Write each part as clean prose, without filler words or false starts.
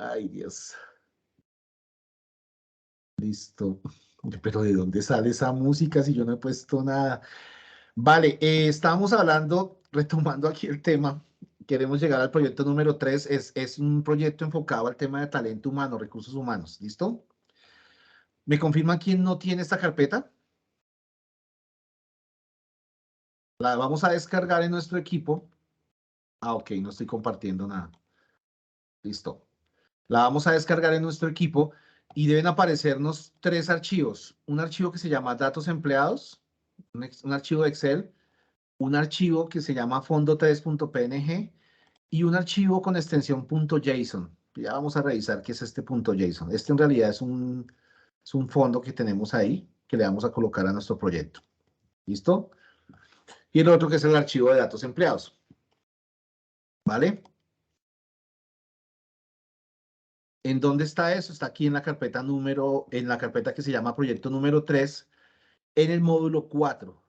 Ay, Dios. Listo. Pero ¿de dónde sale esa música si yo no he puesto nada? Vale, estábamos hablando, retomando aquí el tema. Queremos llegar al proyecto número 3. Es un proyecto enfocado al tema de talento humano, recursos humanos. ¿Listo? ¿Me confirma quién no tiene esta carpeta? La vamos a descargar en nuestro equipo. Ah, ok, no estoy compartiendo nada. Listo. La vamos a descargar en nuestro equipo y deben aparecernos tres archivos. Un archivo que se llama datos empleados, un archivo de Excel, un archivo que se llama fondo3.png y un archivo con extensión .json. Ya vamos a revisar qué es este .json. Este en realidad es un fondo que tenemos ahí que le vamos a colocar a nuestro proyecto. ¿Listo? Y el otro que es el archivo de datos empleados. ¿Vale? ¿En dónde está eso? Está aquí en la carpeta en la carpeta que se llama proyecto número 3, en el módulo 4.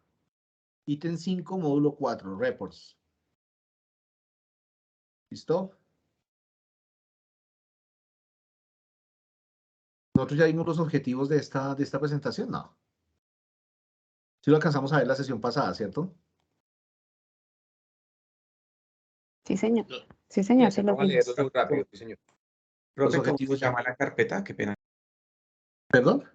Ítem 5, módulo 4, reports. ¿Listo? Nosotros ya vimos los objetivos de esta presentación, ¿no? Sí lo alcanzamos a ver la sesión pasada, ¿cierto? Sí, señor. Sí, señor. Sí, lo Vamos a leerlo vimos. rápido, sí, señor. Los Profe, ¿cómo se objetivos ya. llama la carpeta? Qué pena. ¿Perdón?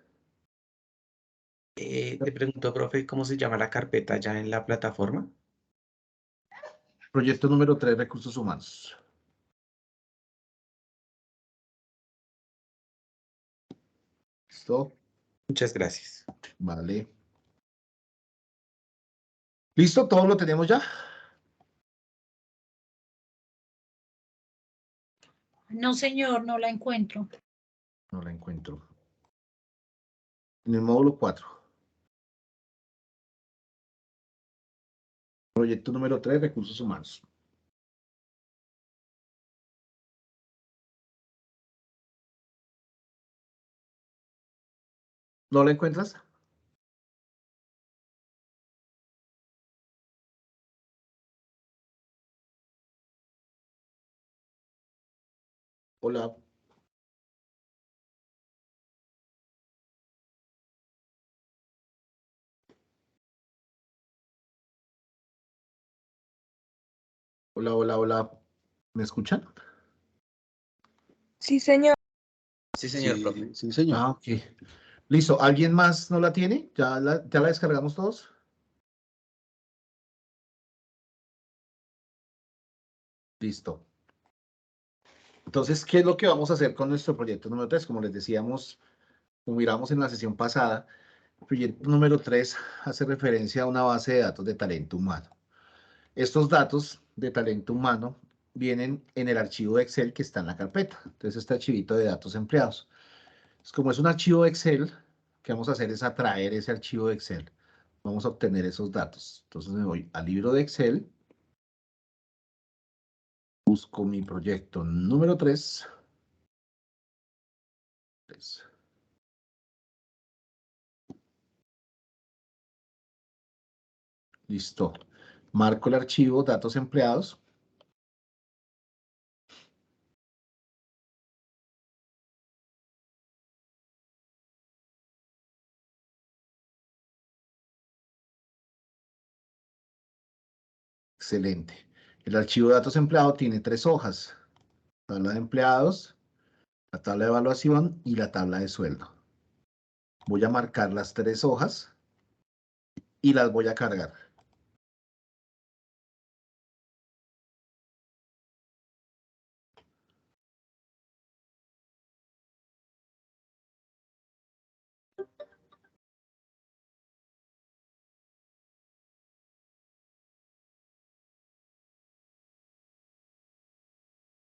Te pregunto, profe, ¿cómo se llama la carpeta ya en la plataforma? Proyecto número 3, recursos humanos. ¿Listo? Muchas gracias. Vale. ¿Listo? ¿Todo lo tenemos ya? No, señor, no la encuentro. No la encuentro. En el módulo 4. Proyecto número 3, recursos humanos. ¿No la encuentras? Hola. Hola, hola, hola. ¿Me escuchan? Sí, señor. Sí, señor, profe. Sí, señor. Ah, ok. Listo. ¿Alguien más no la tiene? ¿Ya la descargamos todos? Listo. Entonces, ¿qué es lo que vamos a hacer con nuestro proyecto número 3? Como les decíamos, como miramos en la sesión pasada, el proyecto número 3 hace referencia a una base de datos de talento humano. Estos datos de talento humano vienen en el archivo de Excel que está en la carpeta. Entonces, este archivito de datos empleados. Como es un archivo de Excel, lo que vamos a hacer es atraer ese archivo de Excel. Vamos a obtener esos datos. Entonces me voy al libro de Excel. Busco mi proyecto número 3. Listo. Marco el archivo, datos empleados. Excelente. El archivo de datos empleados tiene 3 hojas. Tabla de empleados, la tabla de evaluación y la tabla de sueldo. Voy a marcar las 3 hojas y las voy a cargar.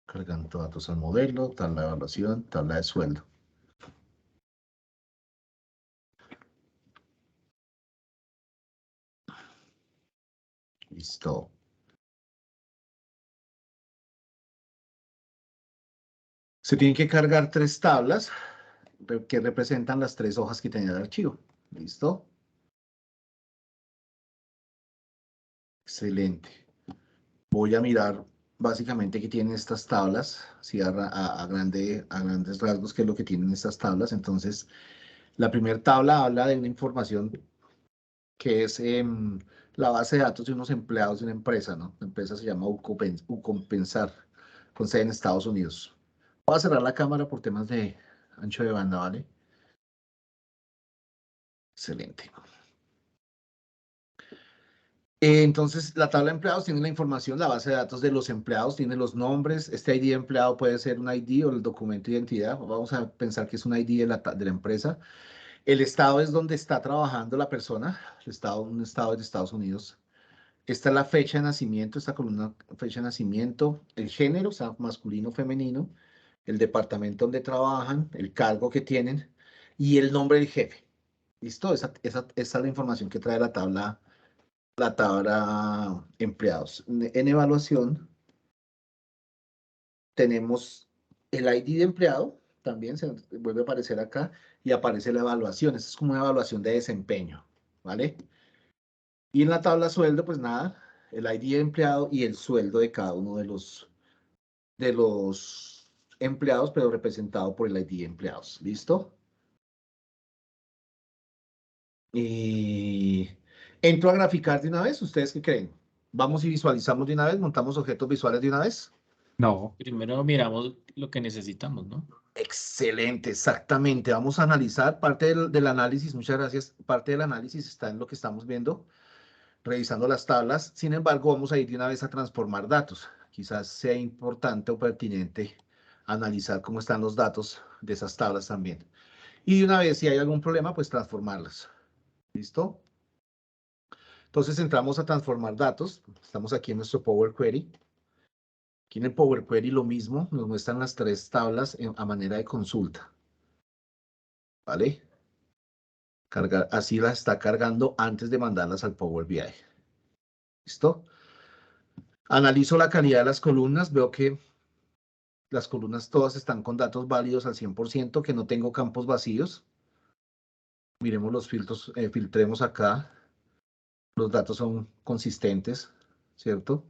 Cargando datos al modelo, tabla de evaluación, tabla de sueldo. Listo. Se tienen que cargar 3 tablas que representan las 3 hojas que tenía el archivo. ¿Listo? Excelente. Voy a mirar básicamente que tienen estas tablas, ¿sí? A grandes rasgos, qué es lo que tienen estas tablas. Entonces, la primera tabla habla de una información que es la base de datos de unos empleados de una empresa, ¿no? La empresa se llama Ucompensar, con sede en Estados Unidos. Voy a cerrar la cámara por temas de ancho de banda, ¿vale? Excelente. Entonces, la tabla de empleados tiene la información, la base de datos de los empleados, tiene los nombres. Este ID de empleado puede ser un ID o el documento de identidad. Vamos a pensar que es un ID de la empresa. El estado es donde está trabajando la persona, un estado de Estados Unidos. Esta es la fecha de nacimiento, esta columna fecha de nacimiento, el género, o sea, masculino, femenino, el departamento donde trabajan, el cargo que tienen y el nombre del jefe. ¿Listo? Esa es la información que trae la tabla empleados. En evaluación tenemos el ID de empleado, también se vuelve a aparecer acá y aparece la evaluación. Esta es como una evaluación de desempeño, ¿vale? Y en la tabla sueldo, pues nada, el ID de empleado y el sueldo de cada uno de los empleados, pero representado por el ID de empleados. ¿Listo? Y entro a graficar de una vez. ¿Ustedes qué creen? ¿Vamos y visualizamos de una vez? ¿Montamos objetos visuales de una vez? No, primero miramos lo que necesitamos, ¿no? Excelente, exactamente. Vamos a analizar parte del análisis. Muchas gracias. Parte del análisis está en lo que estamos viendo, revisando las tablas. Sin embargo, vamos a ir de una vez a transformar datos. Quizás sea importante o pertinente analizar cómo están los datos de esas tablas también. Y de una vez, si hay algún problema, pues transformarlas. ¿Listo? Entonces entramos a transformar datos. Estamos aquí en nuestro Power Query. Aquí en el Power Query lo mismo, nos muestran las tres tablas a manera de consulta. ¿Vale? Así las está cargando antes de mandarlas al Power BI. ¿Listo? Analizo la calidad de las columnas, veo que las columnas todas están con datos válidos al 100%, que no tengo campos vacíos. Miremos los filtros, filtremos acá. Los datos son consistentes, ¿cierto?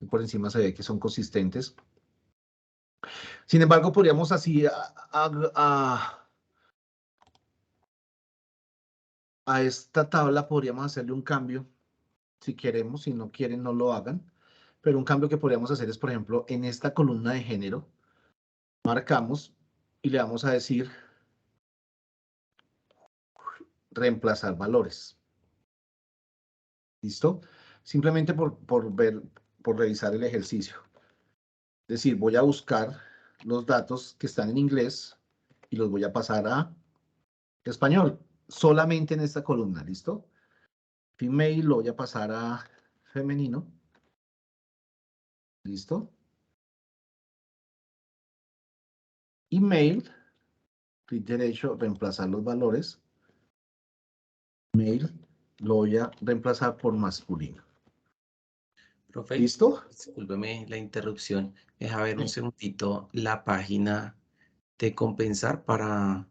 Y por encima se ve que son consistentes. Sin embargo, podríamos así a esta tabla podríamos hacerle un cambio, si queremos, si no quieren, no lo hagan. Pero un cambio que podríamos hacer es, por ejemplo, en esta columna de género, marcamos y le vamos a decir reemplazar valores. ¿Listo? Simplemente por revisar el ejercicio. Es decir, voy a buscar los datos que están en inglés y los voy a pasar a español, solamente en esta columna, ¿listo? Female lo voy a pasar a femenino. ¿Listo? Email, clic derecho, reemplazar los valores. Mail, lo voy a reemplazar por masculino. Profe, ¿Listo? discúlpeme la interrupción. Deja ver un segundito la página de compensar para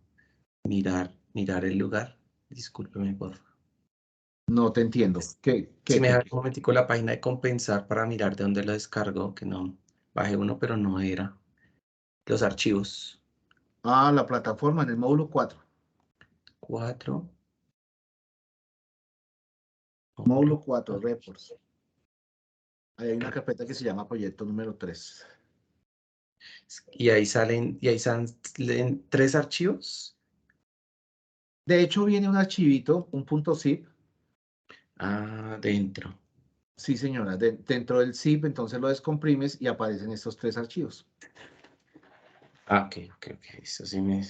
mirar el lugar. Discúlpeme, por favor. No te entiendo. Si me deja un momentico la página de compensar para mirar de dónde lo descargo, que no bajé uno, pero no era. Los archivos. Ah, la plataforma en el módulo 4. 4. Módulo 4, reports. Ahí hay una carpeta que se llama proyecto número 3. Y ahí salen 3 archivos. De hecho, viene un archivito, un .zip. Ah, dentro. Sí, señora. Dentro del zip, entonces lo descomprimes y aparecen estos 3 archivos. Ah, ok. Eso sí me...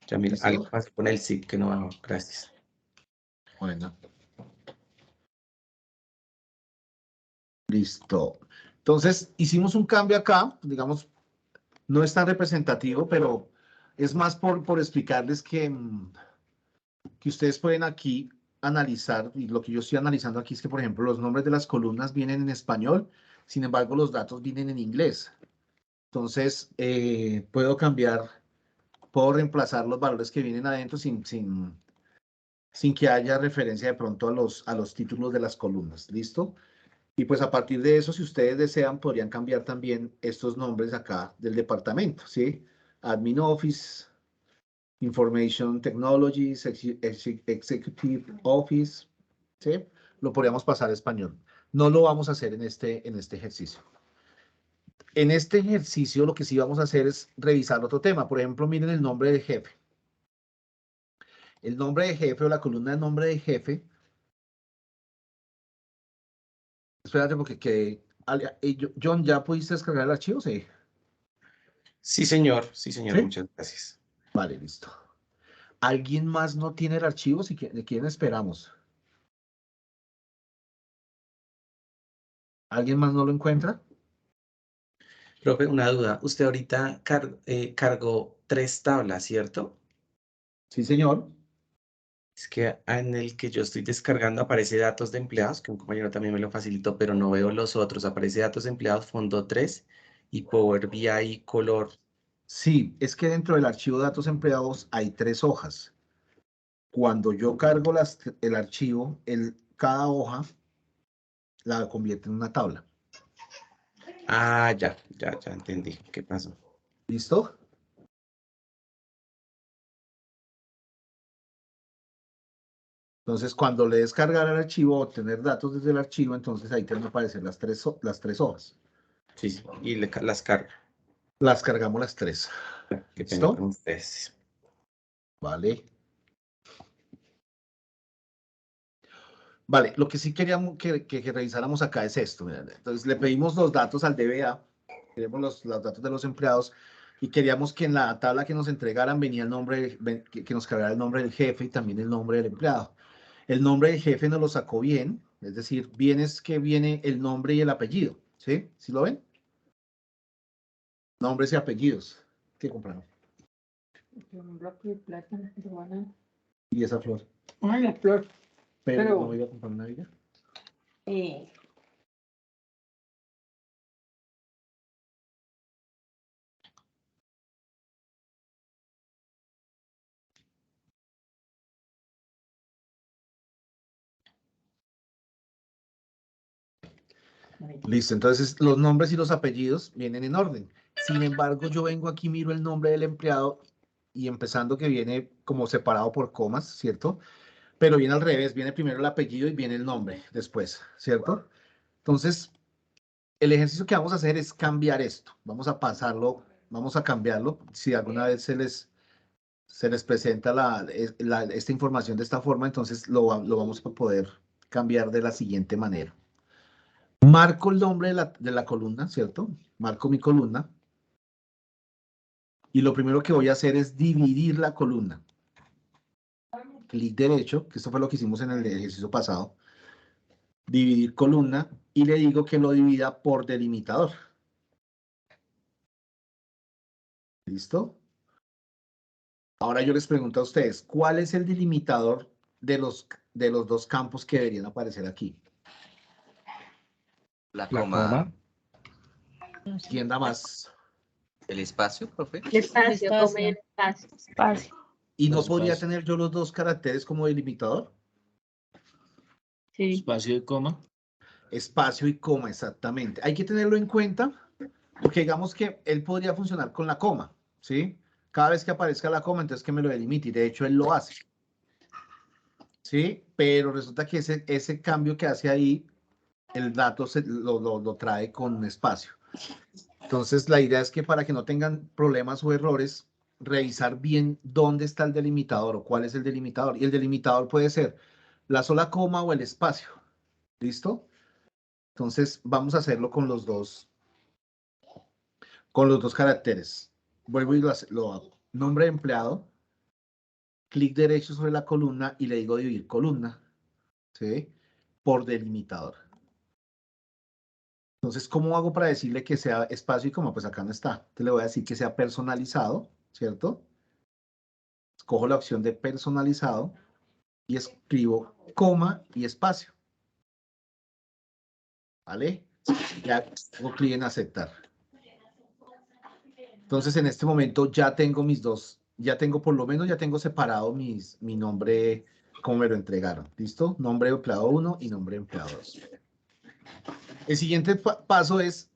Ya mira, ¿Listo? algo pasa con el zip que no bajó. Gracias. Bueno. Listo. Entonces, hicimos un cambio acá, digamos, no es tan representativo, pero es más por explicarles que ustedes pueden aquí analizar, y lo que yo estoy analizando aquí es que, por ejemplo, los nombres de las columnas vienen en español, sin embargo, los datos vienen en inglés. Entonces, puedo reemplazar los valores que vienen adentro sin que haya referencia de pronto a los títulos de las columnas. ¿Listo? Y pues a partir de eso, si ustedes desean, podrían cambiar también estos nombres acá del departamento, ¿sí? Admin Office, Information Technologies, Executive Office, ¿sí? Lo podríamos pasar a español. No lo vamos a hacer en este ejercicio. En este ejercicio lo que sí vamos a hacer es revisar otro tema. Por ejemplo, miren el nombre de jefe. El nombre de jefe o la columna de nombre de jefe. Espérate porque John, ¿ya pudiste descargar el archivo? Sí. Sí, señor, ¿Sí? muchas gracias. Vale, listo. ¿Alguien más no tiene el archivo? Si ¿de quién esperamos? ¿Alguien más no lo encuentra? Profe, una duda. Usted ahorita cargó 3 tablas, ¿cierto? Sí, señor. Es que en el que yo estoy descargando aparece datos de empleados, que un compañero también me lo facilitó, pero no veo los otros. Aparece datos de empleados, fondo 3 y Power BI color. Sí, es que dentro del archivo de datos empleados hay 3 hojas. Cuando yo cargo el archivo, cada hoja la convierte en una tabla. Ah, ya entendí. ¿Qué pasó? ¿Listo? Entonces, cuando le descargar el archivo, obtener datos desde el archivo, entonces ahí te van a aparecer las tres hojas. Sí, y las cargo. Las cargamos las 3. Qué pena ¿Listo? con ustedes. Vale. Vale, lo que sí queríamos que revisáramos acá es esto. Mira. Entonces, le pedimos los datos al DBA, queremos los datos de los empleados, y queríamos que en la tabla que nos entregaran venía el nombre, que nos cargara el nombre del jefe y también el nombre del empleado. El nombre del jefe nos lo sacó bien, es decir, bien es que viene el nombre y el apellido, ¿sí? ¿Sí lo ven? Nombres y apellidos. ¿Qué compraron? Un bloque de plátano de banano. Y esa flor. Ah, la flor. Pero no iba a comprar una villa. Listo, entonces los nombres y los apellidos vienen en orden. Sin embargo, yo vengo aquí, miro el nombre del empleado y empezando que viene como separado por comas, ¿cierto? Pero viene al revés, viene primero el apellido y viene el nombre después, ¿cierto? Entonces, el ejercicio que vamos a hacer es cambiar esto. Vamos a pasarlo, vamos a cambiarlo. Si alguna vez se les presenta esta información de esta forma, entonces lo vamos a poder cambiar de la siguiente manera. Marco el nombre de la columna, ¿cierto? Marco mi columna. Y lo primero que voy a hacer es dividir la columna. Clic derecho, que esto fue lo que hicimos en el ejercicio pasado. Dividir columna y le digo que lo divida por delimitador. ¿Listo? Ahora yo les pregunto a ustedes, ¿cuál es el delimitador de los 2 campos que deberían aparecer aquí? La coma. ¿Quién da más? El espacio, profe. El espacio, como el espacio. Espacio. ¿Y no Los podría espacios. tener yo los 2 caracteres como delimitador? Sí. Espacio de coma. Espacio y coma, exactamente. Hay que tenerlo en cuenta, porque digamos que él podría funcionar con la coma, ¿sí? Cada vez que aparezca la coma, entonces que me lo delimite, y de hecho él lo hace, ¿sí? Pero resulta que ese cambio que hace ahí, el dato lo trae con espacio. Entonces, la idea es que para que no tengan problemas o errores, revisar bien dónde está el delimitador o cuál es el delimitador. Y el delimitador puede ser la sola coma o el espacio. ¿Listo? Entonces, vamos a hacerlo con los dos caracteres. Vuelvo y lo hago. Nombre de empleado. Clic derecho sobre la columna y le digo dividir columna. ¿Sí? Por delimitador. Entonces, ¿cómo hago para decirle que sea espacio y coma? Pues acá no está. Entonces, le voy a decir que sea personalizado, ¿cierto? Escojo la opción de personalizado y escribo coma y espacio. ¿Vale? Ya hago clic en aceptar. Entonces, en este momento ya tengo mis dos, por lo menos ya tengo separado mi nombre, como me lo entregaron. ¿Listo? Nombre de empleado 1 y nombre de empleado 2. El siguiente paso es,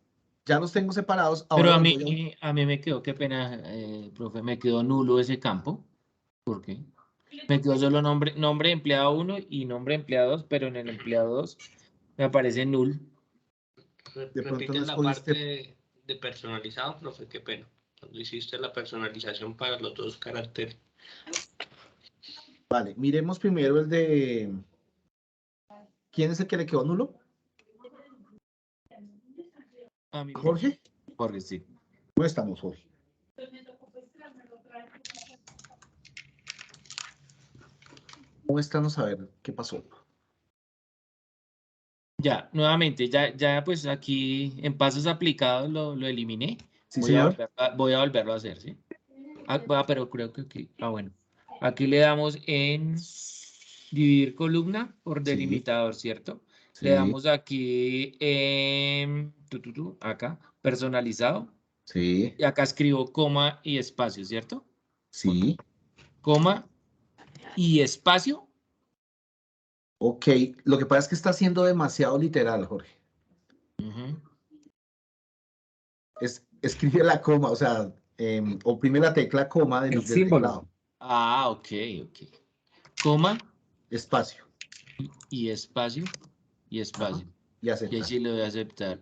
ya los tengo separados. Ahora Pero a los voy mí, a mí me quedó, qué pena, profe, me quedó nulo ese campo. ¿Por qué? Me quedó solo nombre de empleado 1 y nombre de empleado 2, pero en el empleado 2 me aparece null. De pronto no Repiten la escogiste. parte de personalizado, profe, qué pena. Cuando hiciste la personalización para los dos caracteres. Vale, miremos primero el de... ¿Quién es el que le quedó nulo? A mí, ¿Jorge? Jorge, sí. ¿Cómo estamos, Jorge? Muéstranos a ver qué pasó. Ya, nuevamente, ya pues aquí en pasos aplicados lo eliminé. Sí, Voy a señor. voy a volverlo a hacer, ¿sí? Pero creo que aquí, bueno. Aquí le damos en dividir columna por Sí. delimitador, ¿cierto? Sí. Le damos aquí en, acá, personalizado. Sí. Y acá escribo coma y espacio, ¿cierto? Sí. Coma y espacio. Ok, lo que pasa es que está siendo demasiado literal, Jorge. Escribe la coma, o sea, oprime la tecla coma del teclado. Ah, ok. Coma Espacio. y espacio y espacio. Ajá. Y Y aceptar. ahí sí lo voy a aceptar.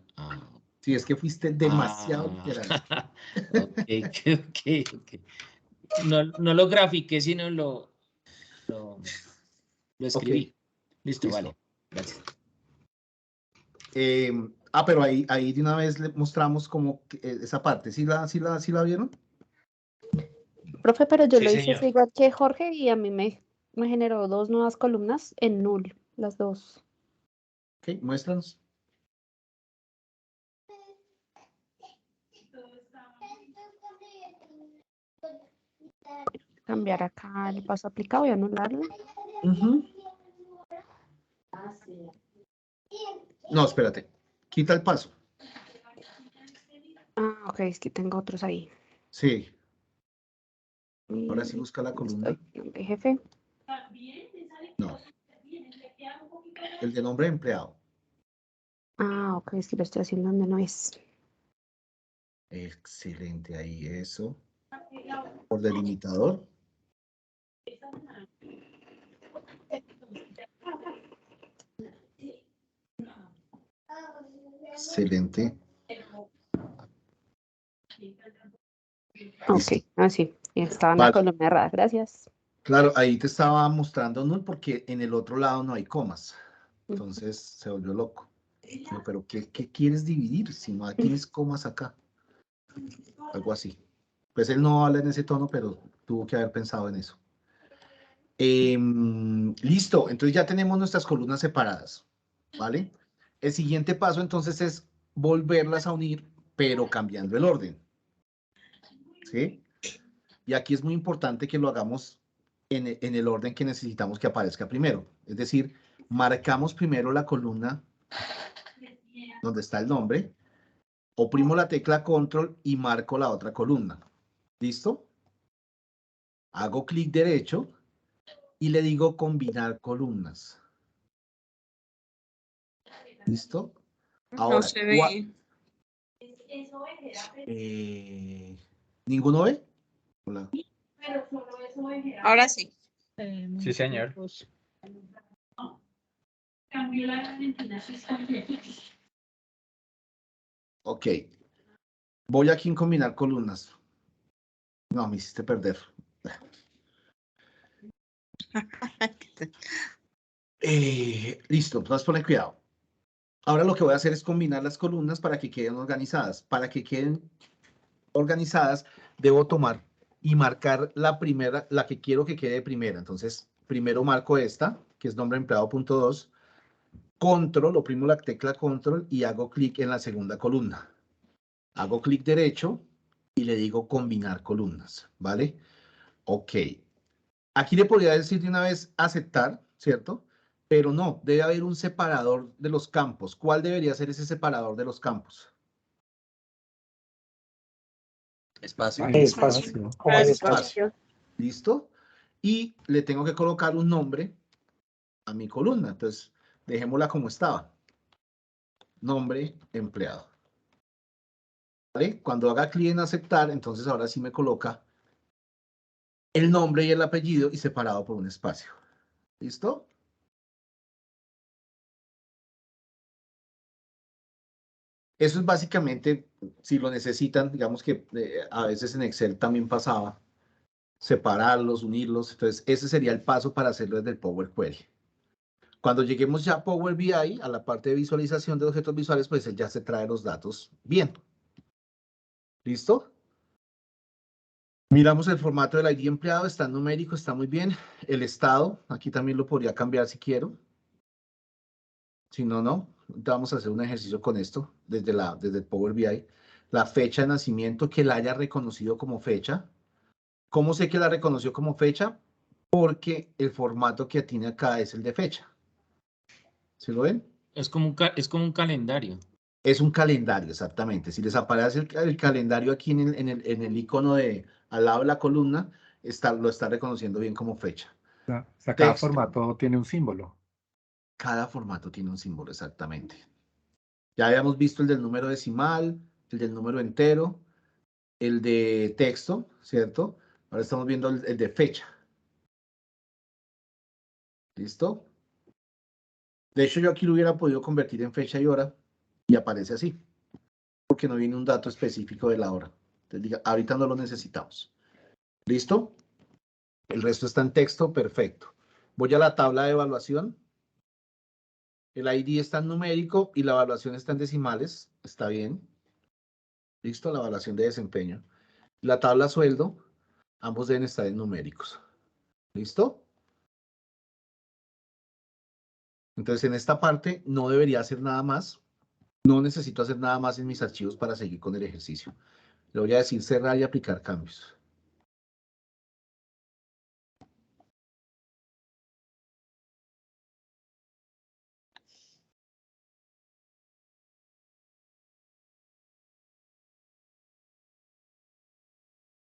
Sí, es que fuiste demasiado literal. Ok. No lo grafiqué, sino lo escribí. Listo, Listo. vale. Gracias. Pero ahí de una vez le mostramos como esa parte. ¿Sí la vieron? Profe, pero yo Sí, lo hice señor. así igual que Jorge y a mí me generó 2 nuevas columnas en null, las dos. Ok, muéstranos. Cambiar acá el paso aplicado y anularlo. No, espérate. Quita el paso. Ah, ok, es que tengo otros ahí. Sí. Ahora sí busca la columna. Nombre jefe. No. El de nombre de empleado. Ah, ok, es que lo estoy haciendo donde no es. Excelente, ahí eso. Por delimitador. Excelente. Ok, así. Estaba en la Vale. columna errada, gracias. Claro, ahí te estaba mostrando null porque en el otro lado no hay comas. Entonces se volvió loco. Yo, pero ¿qué quieres dividir si no tienes comas acá? Algo así. Pues él no habla en ese tono, pero tuvo que haber pensado en eso. Listo, entonces ya tenemos nuestras columnas separadas, ¿vale? El siguiente paso entonces es volverlas a unir, pero cambiando el orden. ¿Sí? Y aquí es muy importante que lo hagamos en el orden que necesitamos que aparezca primero. Es decir, marcamos primero la columna donde está el nombre, oprimo la tecla control y marco la otra columna. ¿Listo? Hago clic derecho y le digo combinar columnas. ¿Listo? Ahora, No se ve. ¿ninguno ve? Hola. Ahora sí. Sí, señor. Ok. Voy aquí en combinar columnas. No, me hiciste perder. Listo, entonces ponen cuidado. Ahora lo que voy a hacer es combinar las columnas para que queden organizadas. Para que queden organizadas, debo tomar y marcar la primera, la que quiero que quede primera. Entonces, primero marco esta, que es nombre empleado punto 2. Control, oprimo la tecla control y hago clic en la segunda columna. Hago clic derecho y le digo combinar columnas, ¿vale? Ok. Aquí le podría decir de una vez aceptar, ¿cierto? Pero no, debe haber un separador de los campos. ¿Cuál debería ser ese separador de los campos? Espacio. Espacio. Espacio. ¿Listo? Y le tengo que colocar un nombre a mi columna. Entonces, dejémosla como estaba. nombre empleado. ¿Vale? Cuando haga clic en aceptar, entonces ahora sí me coloca el nombre y el apellido y separado por un espacio. ¿Listo? Eso es básicamente, si lo necesitan, digamos que a veces en Excel también pasaba, separarlos, unirlos. Entonces, ese sería el paso para hacerlo desde el Power Query. Cuando lleguemos ya a Power BI, a la parte de visualización de objetos visuales, pues él ya se trae los datos bien. ¿Listo? Miramos el formato del ID empleado, está en numérico, está muy bien. El estado, aquí también lo podría cambiar si quiero. Si no, no. Vamos a hacer un ejercicio con esto desde el Power BI. La fecha de nacimiento, que la haya reconocido como fecha. ¿Cómo sé que la reconoció como fecha? Porque el formato que tiene acá es el de fecha. ¿Sí lo ven? Es como un calendario. Es un calendario, exactamente. Si les aparece el calendario aquí en el icono de al lado de la columna, lo está reconociendo bien como fecha. O sea, cada Texto. formato tiene un símbolo. Cada formato tiene un símbolo, exactamente. Ya habíamos visto el del número decimal, el del número entero, el de texto, ¿cierto? Ahora estamos viendo el de fecha. ¿Listo? De hecho, yo aquí lo hubiera podido convertir en fecha y hora y aparece así, porque no viene un dato específico de la hora. Entonces, diga, ahorita no lo necesitamos. ¿Listo? El resto está en texto, perfecto. Voy a la tabla de evaluación. El ID está en numérico y la evaluación está en decimales. Está bien. Listo, la evaluación de desempeño. La tabla sueldo, ambos deben estar en numéricos. ¿Listo? Entonces, en esta parte no debería hacer nada más. No necesito hacer nada más en mis archivos para seguir con el ejercicio. Le voy a decir cerrar y aplicar cambios.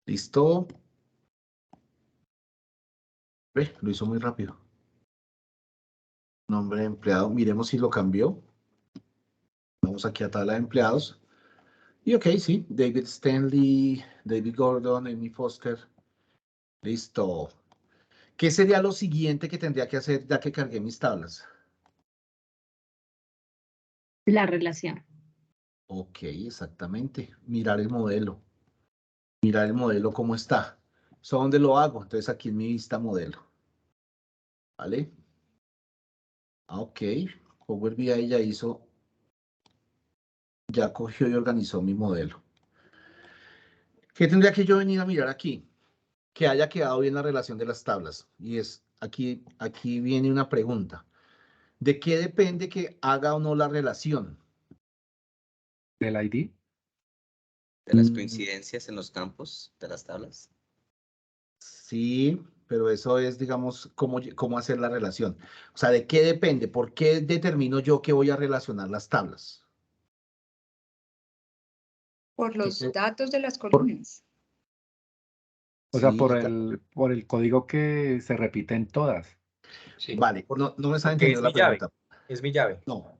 ¿Listo? Lo hizo muy rápido. Nombre de empleado. Miremos si lo cambió. Vamos aquí a tabla de empleados. Y ok, sí. David Stanley, David Gordon, Amy Foster. Listo. ¿Qué sería lo siguiente que tendría que hacer ya que cargué mis tablas? La relación. Ok, exactamente. Mirar el modelo. Mirar el modelo cómo está. ¿Eso dónde lo hago? Entonces aquí en mi vista modelo. ¿Vale? Ok. Power BI ya cogió y organizó mi modelo. ¿Qué tendría que yo venir a mirar aquí? Que haya quedado bien la relación de las tablas. Y aquí viene una pregunta. ¿De qué depende que haga o no la relación? ¿Del ID? De las coincidencias en los campos de las tablas. Sí, pero eso es, digamos, cómo hacer la relación. O sea, ¿de qué depende? ¿Por qué determino yo que voy a relacionar las tablas? Por los ¿Qué- datos de las columnas. O sea, Sí, por el código que se repite en todas. Sí. vale, no me está Porque entendiendo la pregunta. Es mi llave. No.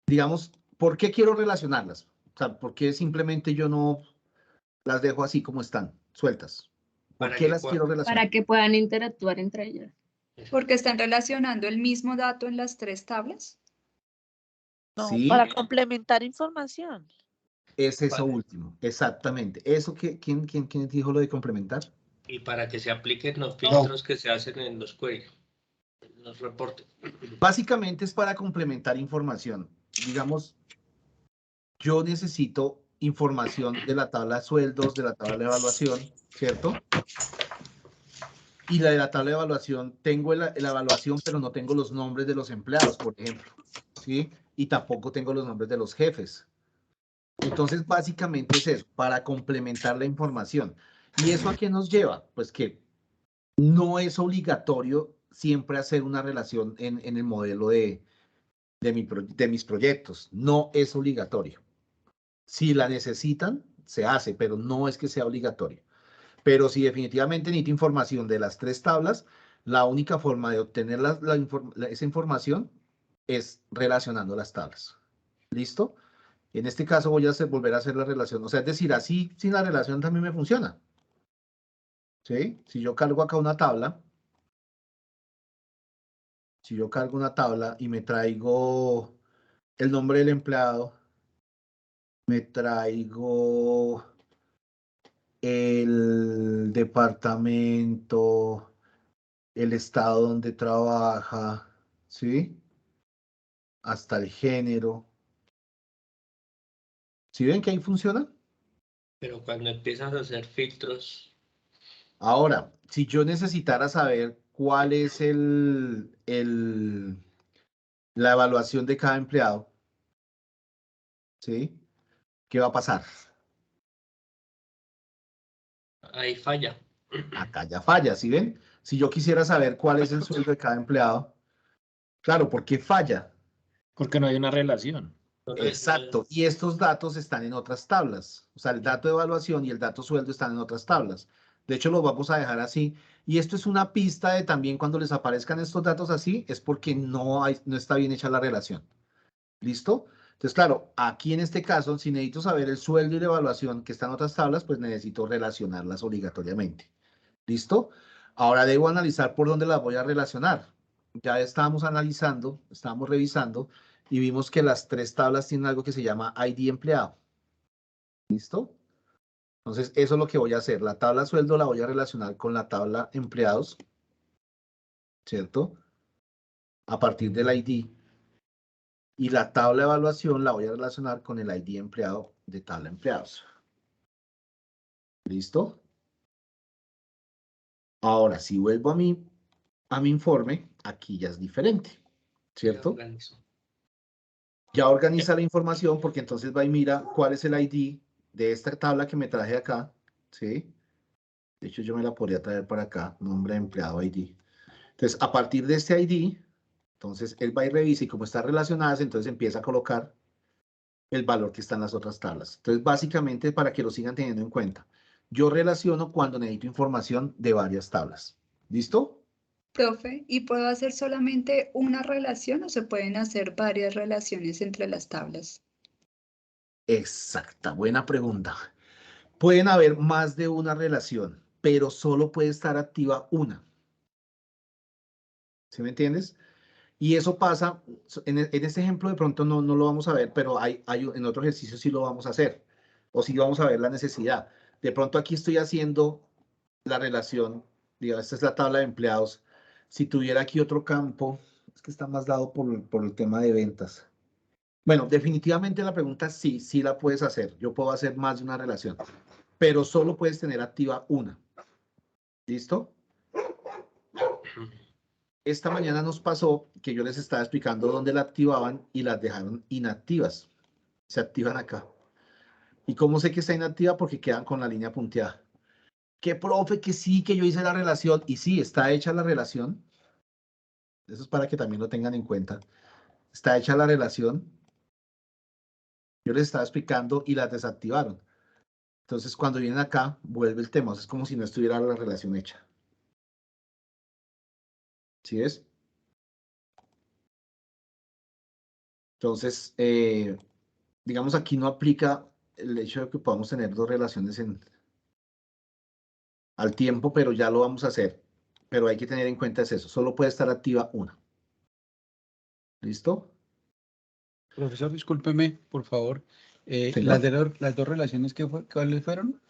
Digamos, ¿por qué quiero relacionarlas? O sea, ¿por qué simplemente yo no las dejo así como están, sueltas? ¿Por Para qué que las quiero relacionar? Para que puedan interactuar entre ellas. Porque están relacionando el mismo dato en las tres tablas. No, Sí, para complementar información. es eso Vale. último, exactamente. Eso ¿quién dijo lo de complementar? Y para que se apliquen los filtros que se hacen en los queries, en los reportes. Básicamente es para complementar información. Digamos, yo necesito información de la tabla de sueldos, de la tabla de evaluación, ¿cierto? Y de la tabla de evaluación tengo la evaluación, pero no tengo los nombres de los empleados, por ejemplo, ¿sí? Y tampoco tengo los nombres de los jefes. Entonces, básicamente es eso, para complementar la información. ¿Y eso a qué nos lleva? Pues que no es obligatorio siempre hacer una relación en el modelo de mis proyectos. No es obligatorio. Si la necesitan, se hace, pero no es que sea obligatorio. Pero si definitivamente necesita información de las tres tablas, la única forma de obtener esa información es relacionando las tablas. ¿Listo? En este caso voy a volver a hacer la relación. O sea, es decir, así sin la relación también me funciona. ¿Sí? Si yo cargo acá una tabla, si yo cargo una tabla y me traigo el nombre del empleado, me traigo el departamento, el estado donde trabaja, ¿sí? Hasta el género. ¿Sí ven que ahí funciona? Pero cuando empiezas a hacer filtros, Ahora, si yo necesitara saber cuál es la evaluación de cada empleado, ¿sí? ¿Qué va a pasar? ahí falla. Acá ya falla, ¿sí ven? Si yo quisiera saber cuál es el sueldo de cada empleado, claro, ¿por qué falla? Porque no hay una relación. Exacto, y estos datos están en otras tablas. O sea, el dato de evaluación y el dato sueldo están en otras tablas. De hecho, lo vamos a dejar así. Y esto es una pista de también cuando les aparezcan estos datos así, es porque no está bien hecha la relación. ¿Listo? Entonces, claro, aquí en este caso, si necesito saber el sueldo y la evaluación que están en otras tablas, pues necesito relacionarlas obligatoriamente. ¿Listo? Ahora debo analizar por dónde las voy a relacionar. Ya estábamos analizando, estábamos revisando y vimos que las tres tablas tienen algo que se llama ID empleado. ¿Listo? Entonces, eso es lo que voy a hacer. La tabla sueldo la voy a relacionar con la tabla empleados, ¿cierto? A partir del ID. Y la tabla de evaluación la voy a relacionar con el ID empleado de tabla empleados. ¿Listo? Ahora, si vuelvo a mi informe, aquí ya es diferente, ¿cierto? Ya organiza la información porque entonces va y mira cuál es el ID de esta tabla que me traje acá, ¿sí? De hecho, yo me la podría traer para acá, nombre de empleado ID. Entonces, a partir de este ID, entonces él va y revisa y como están relacionadas, entonces empieza a colocar el valor que está en las otras tablas. Entonces, básicamente, para que lo sigan teniendo en cuenta, yo relaciono cuando necesito información de varias tablas. ¿Listo? Profe, ¿y puedo hacer solamente una relación o se pueden hacer varias relaciones entre las tablas? Exacta, buena pregunta. Pueden haber más de una relación, pero solo puede estar activa una. ¿Sí me entiendes? Y eso pasa, en este ejemplo de pronto no lo vamos a ver, pero en otro ejercicio sí lo vamos a hacer, o sí vamos a ver la necesidad. De pronto aquí estoy haciendo la relación, digamos, esta es la tabla de empleados. Si tuviera aquí otro campo, es que está más dado por el tema de ventas. Bueno, definitivamente la pregunta sí la puedes hacer. Yo puedo hacer más de una relación, pero solo puedes tener activa una. ¿Listo? Esta mañana nos pasó que yo les estaba explicando dónde la activaban y las dejaron inactivas. Se activan acá. ¿Y cómo sé que está inactiva? Porque quedan con la línea punteada. ¿Qué profe? Que sí, que yo hice la relación. Y sí, está hecha la relación. Eso es para que también lo tengan en cuenta. Está hecha la relación. Yo les estaba explicando y las desactivaron. Entonces, cuando vienen acá, vuelve el tema. O sea, es como si no estuviera la relación hecha. ¿Sí ves? Entonces, digamos, aquí no aplica el hecho de que podamos tener dos relaciones al tiempo, pero ya lo vamos a hacer. Pero hay que tener en cuenta es eso. Solo puede estar activa una. ¿Listo? Profesor, discúlpeme, por favor. Señor. Las dos relaciones, ¿cuáles fueron?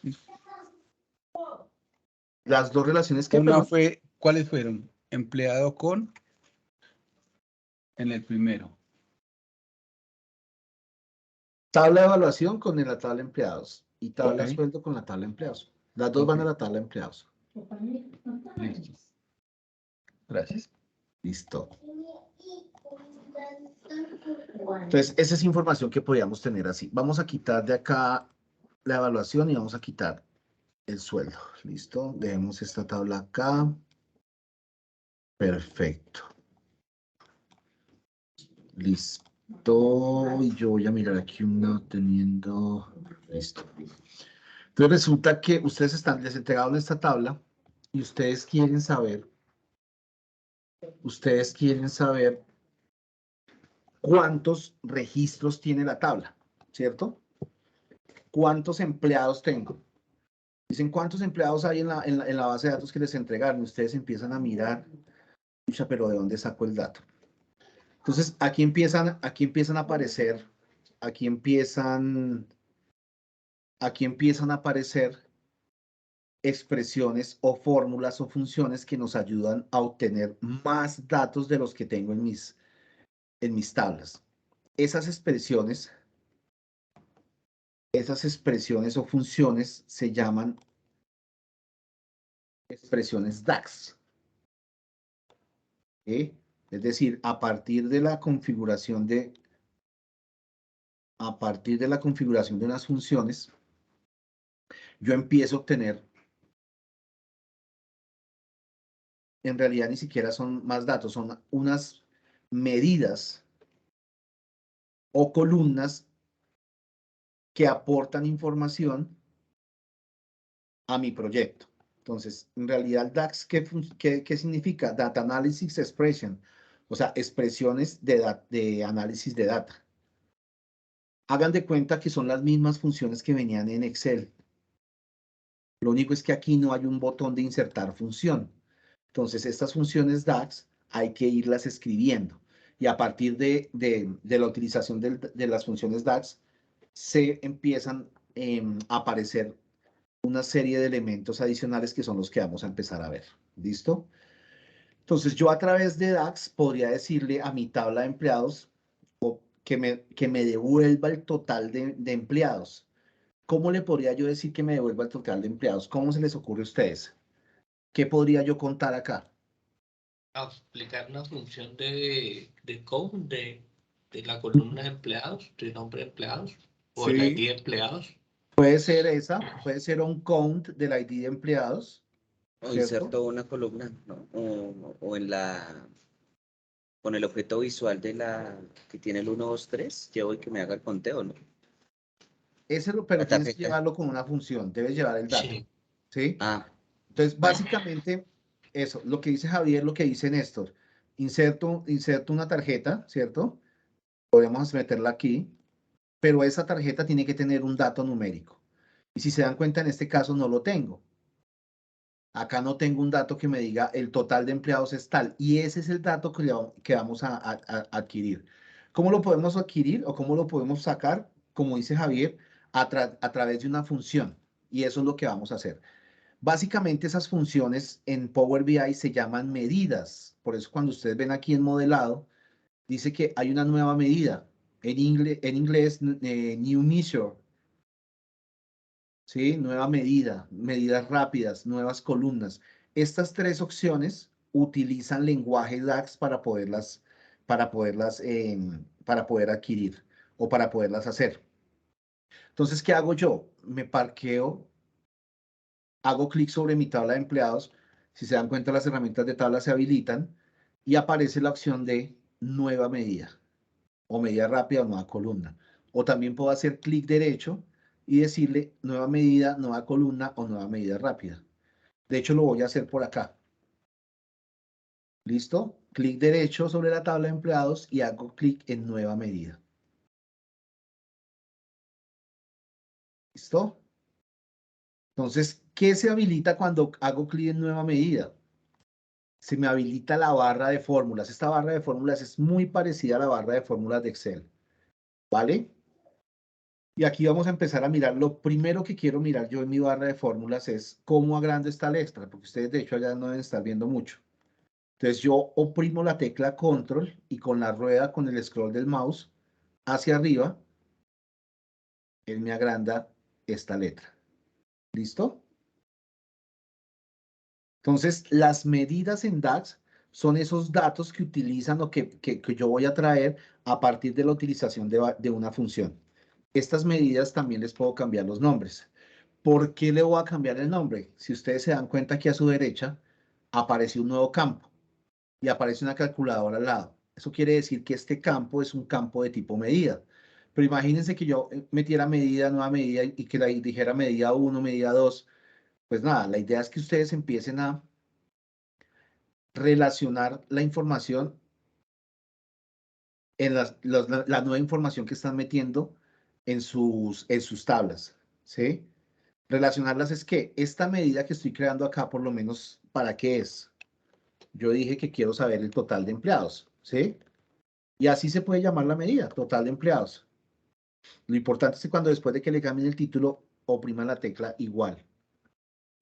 Las dos relaciones que... Una fue, ¿cuáles fueron? Empleado con, en el primero. Tabla de evaluación con la tabla de empleados y tabla de Ok. sueldo con la tabla de empleados. Las dos van a la tabla de empleados. Listo. Gracias. Listo. Entonces, esa es información que podríamos tener así. Vamos a quitar de acá la evaluación y vamos a quitar el sueldo. Listo. Dejemos esta tabla acá. Perfecto. Listo. Y yo voy a mirar aquí una teniendo... Listo. Entonces resulta que ustedes les entregaron esta tabla y ustedes quieren saber cuántos registros tiene la tabla, ¿cierto? ¿Cuántos empleados tengo? Dicen, ¿cuántos empleados hay en la base de datos que les entregaron? Ustedes empiezan a mirar, pucha, pero ¿de dónde saco el dato? Entonces, aquí empiezan a aparecer, aquí empiezan a aparecer expresiones o fórmulas o funciones que nos ayudan a obtener más datos de los que tengo en mis tablas. Esas expresiones o funciones se llaman expresiones DAX. ¿Sí? Es decir, a partir de la configuración de unas funciones, yo empiezo a obtener, en realidad ni siquiera son más datos, son unas medidas o columnas que aportan información a mi proyecto. Entonces, en realidad, DAX, ¿qué significa? Data Analysis Expression, o sea, expresiones de análisis de data. Hagan de cuenta que son las mismas funciones que venían en Excel. Lo único es que aquí no hay un botón de insertar función. Entonces, estas funciones DAX hay que irlas escribiendo. Y a partir de la utilización de las funciones DAX, se empiezan a aparecer una serie de elementos adicionales que son los que vamos a empezar a ver. ¿Listo? Entonces, yo a través de DAX podría decirle a mi tabla de empleados que me devuelva el total de empleados. ¿Cómo le podría yo decir que me devuelva el total de empleados? ¿Cómo se les ocurre a ustedes? ¿Qué podría yo contar acá? Aplicar una función de code de la columna de empleados, de nombre de empleados, o el ID de empleados. Puede ser esa, puede ser un count del ID de empleados. O ¿cierto? inserto una columna, ¿no? O en con el objeto visual de la que tiene el 1, 2, 3, llevo y que me haga el conteo, ¿no? Pero tienes que llevarlo con una función, debes llevar el dato. Sí. ¿Sí? Ah. Entonces, básicamente, eso, lo que dice Javier, lo que dice Néstor. Inserto una tarjeta, ¿cierto? Podemos meterla aquí, pero esa tarjeta tiene que tener un dato numérico. Y si se dan cuenta, en este caso no lo tengo. Acá no tengo un dato que me diga el total de empleados es tal. Y ese es el dato que vamos a adquirir. ¿Cómo lo podemos adquirir o cómo lo podemos sacar? Como dice Javier, a través de una función. Y eso es lo que vamos a hacer. Básicamente esas funciones en Power BI se llaman medidas. Por eso cuando ustedes ven aquí en modelado, dice que hay una nueva medida. En inglés new measure. ¿Sí? Nueva medida, medidas rápidas, nuevas columnas. Estas tres opciones utilizan lenguaje DAX para poder adquirir o para poderlas hacer. Entonces, ¿qué hago yo? Me parqueo, hago clic sobre mi tabla de empleados. Si se dan cuenta, las herramientas de tabla se habilitan y aparece la opción de nueva medida o medida rápida o nueva columna. O también puedo hacer clic derecho y decirle nueva medida, nueva columna o nueva medida rápida. De hecho, lo voy a hacer por acá. ¿Listo? Clic derecho sobre la tabla de empleados y hago clic en nueva medida. ¿Listo? Entonces, ¿qué se habilita cuando hago clic en nueva medida? Se me habilita la barra de fórmulas. Esta barra de fórmulas es muy parecida a la barra de fórmulas de Excel. ¿Vale? Y aquí vamos a empezar a mirar. Lo primero que quiero mirar yo en mi barra de fórmulas es cómo agrando está el extra, porque ustedes de hecho allá no deben estar viendo mucho. Entonces yo oprimo la tecla control y con la rueda, con el scroll del mouse hacia arriba, él me agranda esta letra. ¿Listo? Entonces las medidas en DAX son esos datos que utilizan o que yo voy a traer a partir de la utilización de una función. Estas medidas también les puedo cambiar los nombres. ¿Por qué le voy a cambiar el nombre? Si ustedes se dan cuenta aquí a su derecha aparece un nuevo campo y aparece una calculadora al lado. Eso quiere decir que este campo es un campo de tipo medida. Pero imagínense que yo metiera medida, nueva medida y que la dijera medida 1, medida 2. Pues nada, la idea es que ustedes empiecen a relacionar la información en la nueva información que están metiendo en sus tablas, ¿sí? Relacionarlas es que esta medida que estoy creando acá, por lo menos, ¿para qué es? Yo dije que quiero saber el total de empleados, ¿sí? Y así se puede llamar la medida, total de empleados. Lo importante es que cuando después de que le cambien el título, opriman la tecla igual.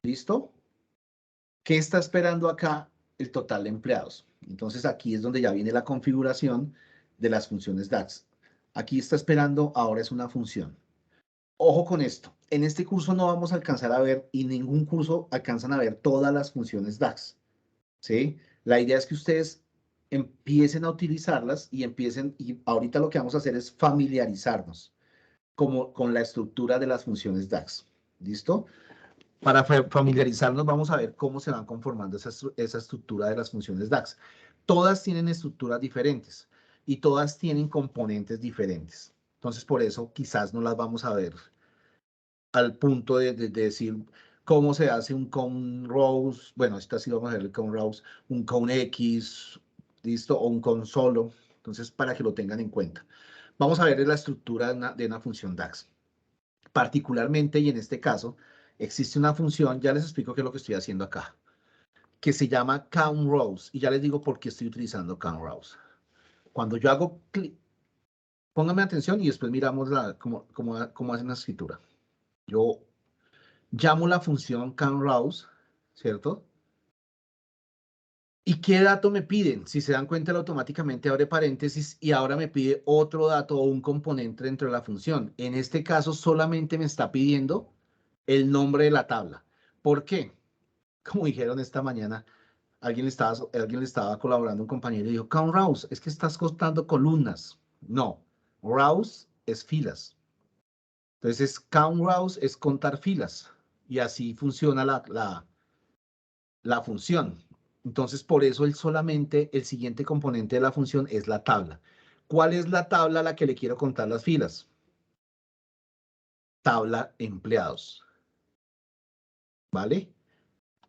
¿Listo? ¿Qué está esperando acá? El total de empleados. Entonces aquí es donde ya viene la configuración de las funciones DAX. Aquí está esperando, ahora es una función. Ojo con esto. En este curso no vamos a alcanzar a ver, y ningún curso alcanzan a ver todas las funciones DAX. ¿Sí? La idea es que ustedes empiecen a utilizarlas y ahorita lo que vamos a hacer es familiarizarnos con la estructura de las funciones DAX. ¿Listo? Para familiarizarnos vamos a ver cómo se van conformando esa estructura de las funciones DAX. Todas tienen estructuras diferentes y todas tienen componentes diferentes. Entonces, por eso quizás no las vamos a ver al punto de decir cómo se hace un count rows. Bueno, esta sí vamos a ver el count rows, un count X, ¿listo? O un count solo. Entonces, para que lo tengan en cuenta. Vamos a ver la estructura de una función DAX. Particularmente, y en este caso, existe una función, ya les explico qué es lo que estoy haciendo acá, que se llama count rows, y ya les digo por qué estoy utilizando count rows. Cuando yo hago clic, pónganme atención y después miramos cómo hacen la escritura. Yo llamo la función count rows, ¿cierto? ¿Y qué dato me piden? Si se dan cuenta, él automáticamente abre paréntesis y ahora me pide otro dato o un componente dentro de la función. En este caso, solamente me está pidiendo el nombre de la tabla. ¿Por qué? Como dijeron esta mañana, alguien le estaba colaborando, un compañero, y dijo, count rows, es que estás contando columnas. No, rows es filas. Entonces, count rows es contar filas. Y así funciona la función. Entonces, por eso solamente el siguiente componente de la función es la tabla. ¿Cuál es la tabla a la que le quiero contar las filas? Tabla empleados. ¿Vale?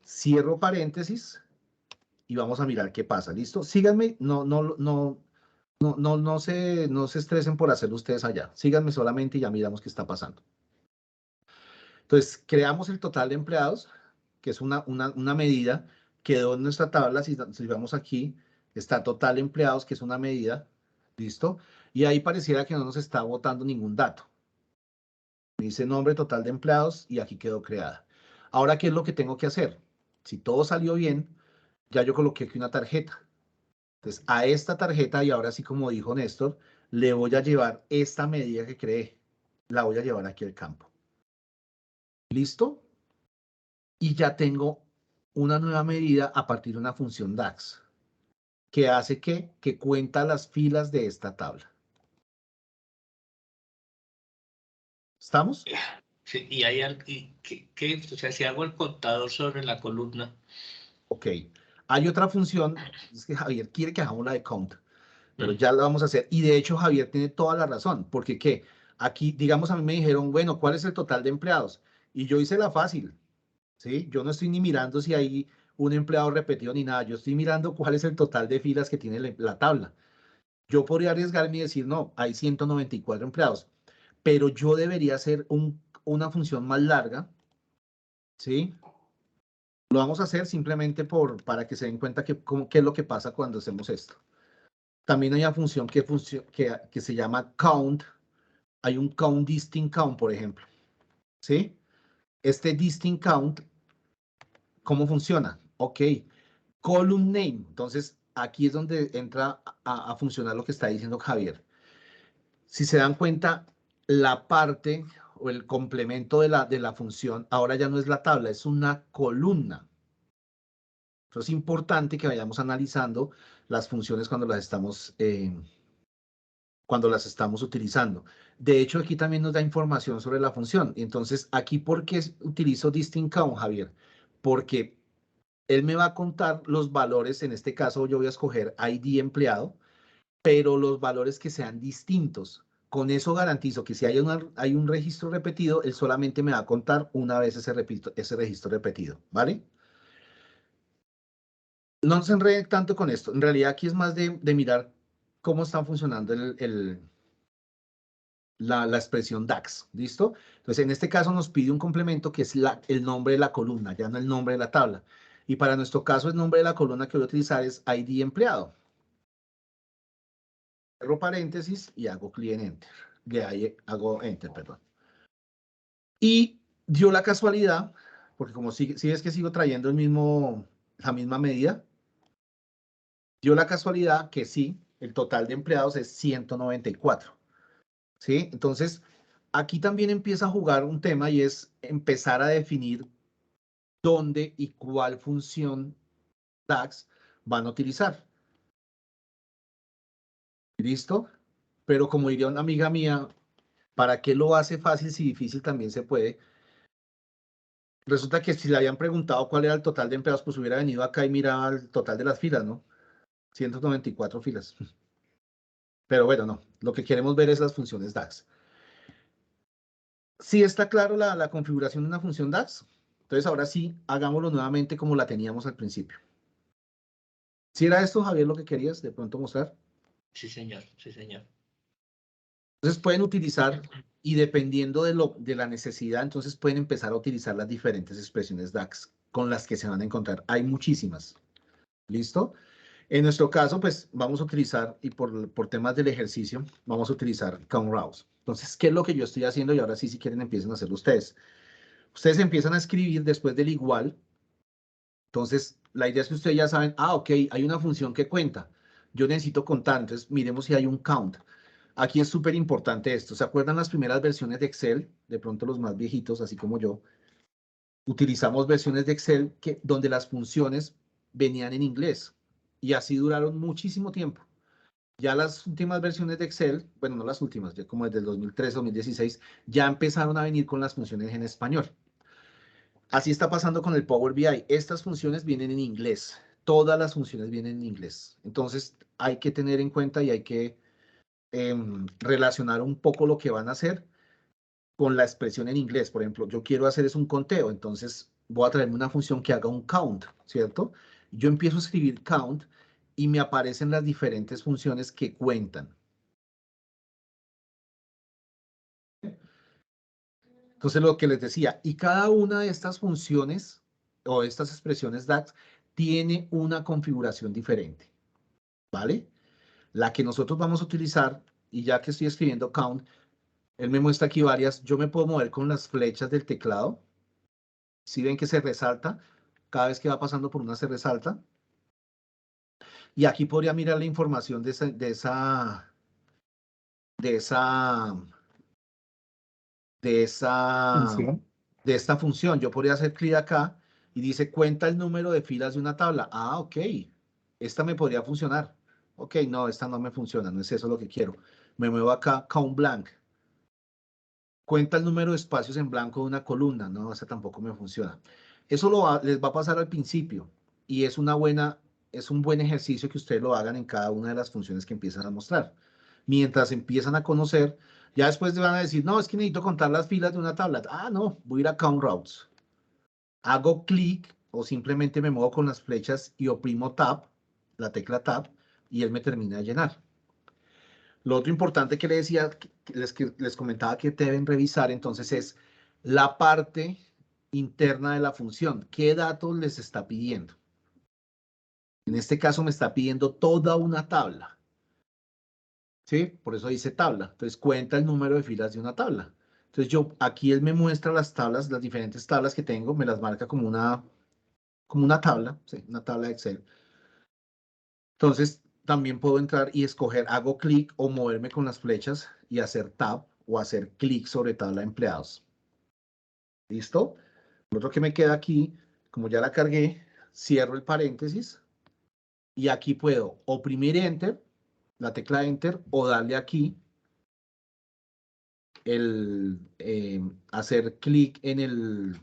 Cierro paréntesis y vamos a mirar qué pasa. ¿Listo? Síganme, no se estresen por hacerlo ustedes allá. Síganme solamente y ya miramos qué está pasando. Entonces, creamos el total de empleados, que es una medida. Quedó en nuestra tabla, si vamos aquí, está total de empleados, que es una medida, ¿listo? Y ahí pareciera que no nos está botando ningún dato. Me dice nombre total de empleados y aquí quedó creada. Ahora, ¿qué es lo que tengo que hacer? Si todo salió bien, ya yo coloqué aquí una tarjeta. Entonces, a esta tarjeta, y ahora sí, como dijo Néstor, le voy a llevar esta medida que creé. La voy a llevar aquí al campo. ¿Listo? Y ya tengo una nueva medida a partir de una función DAX, que hace que cuenta las filas de esta tabla. ¿Estamos? Sí, y hay algo, o sea, si hago el contador sobre la columna. Ok. Hay otra función, es que Javier quiere que hagamos la de count, pero ya la vamos a hacer. Y de hecho, Javier tiene toda la razón, porque ¿qué? Aquí, digamos, a mí me dijeron, bueno, ¿cuál es el total de empleados? Y yo hice la fácil, ¿sí? Yo no estoy ni mirando si hay un empleado repetido ni nada, yo estoy mirando cuál es el total de filas que tiene la tabla. Yo podría arriesgarme y decir, no, hay 194 empleados, pero yo debería hacer una función más larga, ¿sí? Lo vamos a hacer simplemente para que se den cuenta qué es lo que pasa cuando hacemos esto. También hay una función que se llama count. Hay un count distinct count, por ejemplo, ¿sí? Este distinct count, ¿cómo funciona? Ok, column name. Entonces, aquí es donde entra a funcionar lo que está diciendo Javier. Si se dan cuenta, la parte o el complemento de la función ahora ya no es la tabla, es una columna. Entonces es importante que vayamos analizando las funciones cuando las estamos utilizando. De hecho, aquí también nos da información sobre la función. Entonces, aquí, ¿por qué utilizo distinct count, Javier? Porque él me va a contar los valores, en este caso yo voy a escoger ID empleado, pero los valores que sean distintos. Con eso garantizo que si hay un registro repetido, él solamente me va a contar una vez ese registro repetido, ¿vale? No se enreden tanto con esto. En realidad aquí es más de mirar cómo está funcionando la expresión DAX, ¿listo? Entonces, en este caso nos pide un complemento que es el nombre de la columna, ya no el nombre de la tabla. Y para nuestro caso, el nombre de la columna que voy a utilizar es ID empleado. Cierro paréntesis y hago clic en Enter. De ahí hago Enter, perdón. Y dio la casualidad, porque como si es que sigo trayendo la misma medida, dio la casualidad que sí, el total de empleados es 194. ¿Sí? Entonces, aquí también empieza a jugar un tema y es empezar a definir dónde y cuál función DAX van a utilizar. ¿Listo? Pero como diría una amiga mía, ¿para qué lo hace fácil si difícil también se puede? Resulta que si le habían preguntado cuál era el total de empleados, pues hubiera venido acá y miraba el total de las filas, ¿no? 194 filas. Pero bueno, no. Lo que queremos ver es las funciones DAX. ¿Sí está claro la configuración de una función DAX? Entonces ahora sí, hagámoslo nuevamente como la teníamos al principio. ¿Sí era esto, Javier, lo que querías de pronto mostrar? Sí, señor, sí, señor. Entonces pueden utilizar, y dependiendo de la necesidad, entonces pueden empezar a utilizar las diferentes expresiones DAX con las que se van a encontrar. Hay muchísimas. ¿Listo? En nuestro caso, pues vamos a utilizar, y por temas del ejercicio, vamos a utilizar count rows. Entonces, ¿qué es lo que yo estoy haciendo? Y ahora sí, si quieren, empiecen a hacerlo ustedes. Ustedes empiezan a escribir después del igual. Entonces, la idea es que ustedes ya saben, ok, hay una función que cuenta. Yo necesito contar, entonces miremos si hay un count. Aquí es súper importante esto. ¿Se acuerdan las primeras versiones de Excel? De pronto los más viejitos, así como yo. Utilizamos versiones de Excel donde las funciones venían en inglés. Y así duraron muchísimo tiempo. Ya las últimas versiones de Excel, bueno, no las últimas, ya como desde el 2013, 2016, ya empezaron a venir con las funciones en español. Así está pasando con el Power BI. Estas funciones vienen en inglés. Todas las funciones vienen en inglés. Entonces, hay que tener en cuenta y hay que relacionar un poco lo que van a hacer con la expresión en inglés. Por ejemplo, yo quiero hacer es un conteo, entonces voy a traerme una función que haga un count, ¿cierto? Yo empiezo a escribir count y me aparecen las diferentes funciones que cuentan. Entonces, lo que les decía, y cada una de estas funciones o estas expresiones DAX tiene una configuración diferente, ¿vale? La que nosotros vamos a utilizar, y ya que estoy escribiendo count, él me muestra aquí varias. Yo me puedo mover con las flechas del teclado. Si ven que se resalta, cada vez que va pasando por una se resalta. Y aquí podría mirar la información de esta función. Yo podría hacer clic acá y dice cuenta el número de filas de una tabla. Ah, ok. Esta me podría funcionar. Ok, no, esta no me funciona. No es eso lo que quiero. Me muevo acá, count blank. Cuenta el número de espacios en blanco de una columna. No, esa tampoco me funciona. Eso les va a pasar al principio y es un buen ejercicio que ustedes lo hagan en cada una de las funciones que empiezan a mostrar. Mientras empiezan a conocer, ya después van a decir, no, es que necesito contar las filas de una tabla. Ah, no, voy a ir a Count Routes. Hago clic o simplemente me muevo con las flechas y oprimo Tab, la tecla Tab, y él me termina de llenar. Lo otro importante que les decía, que les comentaba que deben revisar entonces es la parte interna de la función. ¿Qué datos les está pidiendo? En este caso me está pidiendo toda una tabla. ¿Sí? Por eso dice tabla. Entonces cuenta el número de filas de una tabla. Entonces aquí él me muestra las tablas, las diferentes tablas que tengo, me las marca como una tabla, ¿sí? Una tabla de Excel. Entonces también puedo entrar y escoger, hago clic o moverme con las flechas y hacer tab o hacer clic sobre tabla de empleados. ¿Listo? Lo otro que me queda aquí, como ya la cargué, cierro el paréntesis y aquí puedo oprimir Enter, la tecla Enter, o darle aquí hacer clic en el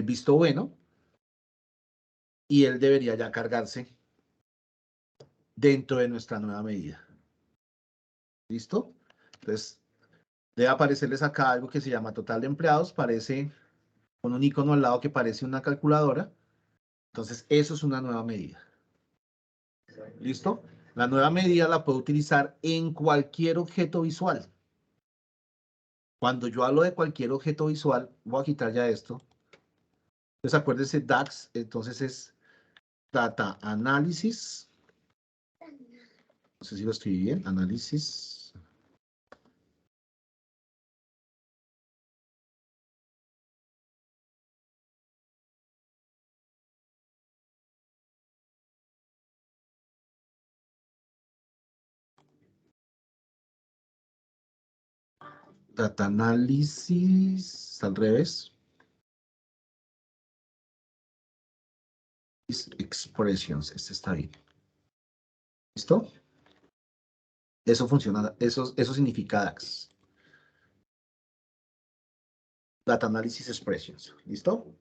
visto bueno y él debería ya cargarse dentro de nuestra nueva medida. ¿Listo? Entonces, debe aparecerles acá algo que se llama total de empleados, parece con un icono al lado que parece una calculadora. Entonces, eso es una nueva medida. ¿Listo? La nueva medida la puedo utilizar en cualquier objeto visual. Cuando yo hablo de cualquier objeto visual, voy a quitar ya esto. Entonces acuérdense, DAX, entonces es Data Analysis. No sé si lo escribí bien, análisis. Data Analysis, al revés. Expressions, este está bien. ¿Listo? Eso funciona, eso significa DAX. Data Analysis Expressions. ¿Listo?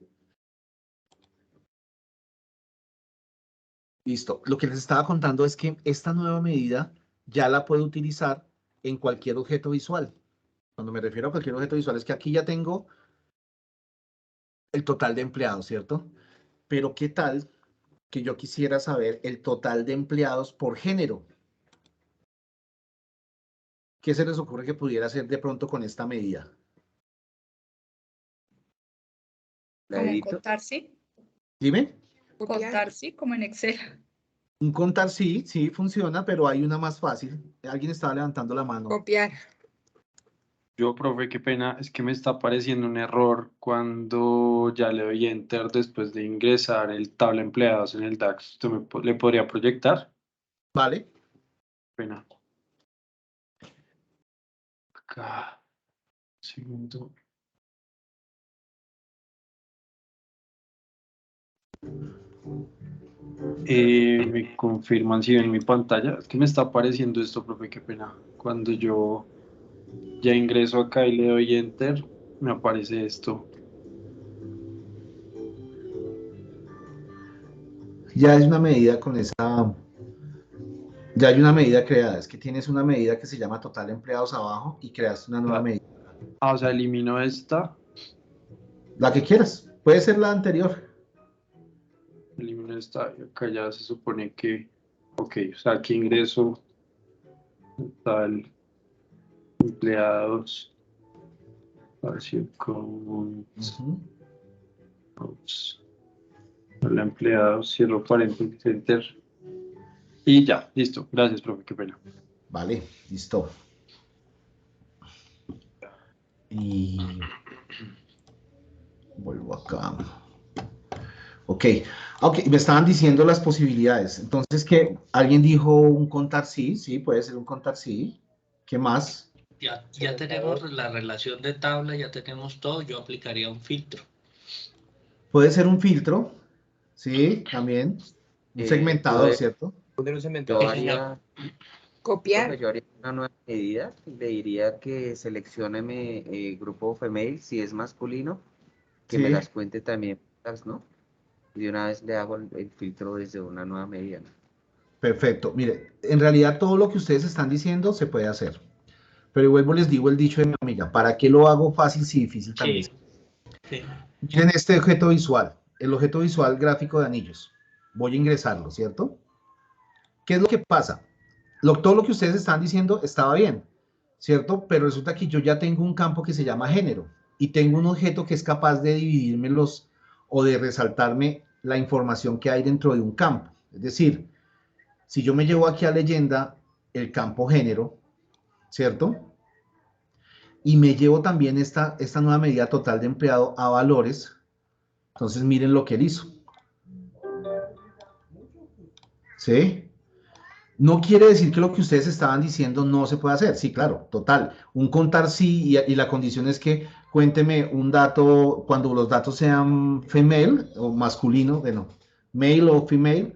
Listo. Lo que les estaba contando es que esta nueva medida ya la puedo utilizar en cualquier objeto visual. Cuando me refiero a cualquier objeto visual es que aquí ya tengo el total de empleados, ¿cierto? Pero ¿qué tal que yo quisiera saber el total de empleados por género? ¿Qué se les ocurre que pudiera hacer de pronto con esta medida? Como contar, sí. Dime. Contar, sí, como en Excel. Un contar sí, sí funciona, pero hay una más fácil. Alguien estaba levantando la mano. Copiar. Yo, profe, qué pena, es que me está apareciendo un error cuando ya le doy Enter después de ingresar el tabla empleados en el DAX. ¿Usted le podría proyectar? Vale. Pena. Acá. Segundo. Me confirman si ven mi pantalla. Es que me está apareciendo esto, profe, qué pena. Cuando yo ya ingreso acá y le doy Enter, me aparece esto. Ya es una medida con esa... Ya hay una medida creada. Es que tienes una medida que se llama total empleados abajo y creaste una nueva medida. Ah, o sea, elimino esta. La que quieras. Puede ser la anterior. Elimino esta. Y acá ya se supone que... Ok, o sea, aquí ingreso total empleados. Con... Hola, empleados, cierro paréntesis, enter. Y ya, listo. Gracias, profe, qué pena. Vale, listo. Y vuelvo acá. Ok, ok, me estaban diciendo las posibilidades. Entonces, ¿qué? ¿Alguien dijo un contar sí? Sí, puede ser un contar sí. ¿Qué más? Ya tenemos la relación de tabla, ya tenemos todo. Yo aplicaría un filtro. Puede ser un filtro, sí, también. Un segmentador, ¿cierto? Yo haría, Copiar. profe, yo haría una nueva medida. Le diría que seleccióneme grupo female si es masculino, que me Sí. las cuente también, ¿no? Y de una vez le hago el filtro desde una nueva medida, ¿no? Perfecto. Mire, en realidad todo lo que ustedes están diciendo se puede hacer. Pero vuelvo les digo el dicho de mi amiga, ¿para qué lo hago fácil si difícil también? Sí. Miren este objeto visual, el objeto visual gráfico de anillos. Voy a ingresarlo, ¿cierto? ¿Qué es lo que pasa? Todo lo que ustedes están diciendo estaba bien, ¿cierto? Pero resulta que yo ya tengo un campo que se llama género y tengo un objeto que es capaz de dividírmelos o de resaltarme la información que hay dentro de un campo. Es decir, si yo me llevo aquí a leyenda el campo género, ¿cierto? Y me llevo también esta nueva medida total de empleado a valores. Entonces miren lo que él hizo. ¿Sí? No quiere decir que lo que ustedes estaban diciendo no se puede hacer. Sí, claro, total. Un contar sí y la condición es que cuénteme un dato cuando los datos sean female o masculino, bueno, male o female,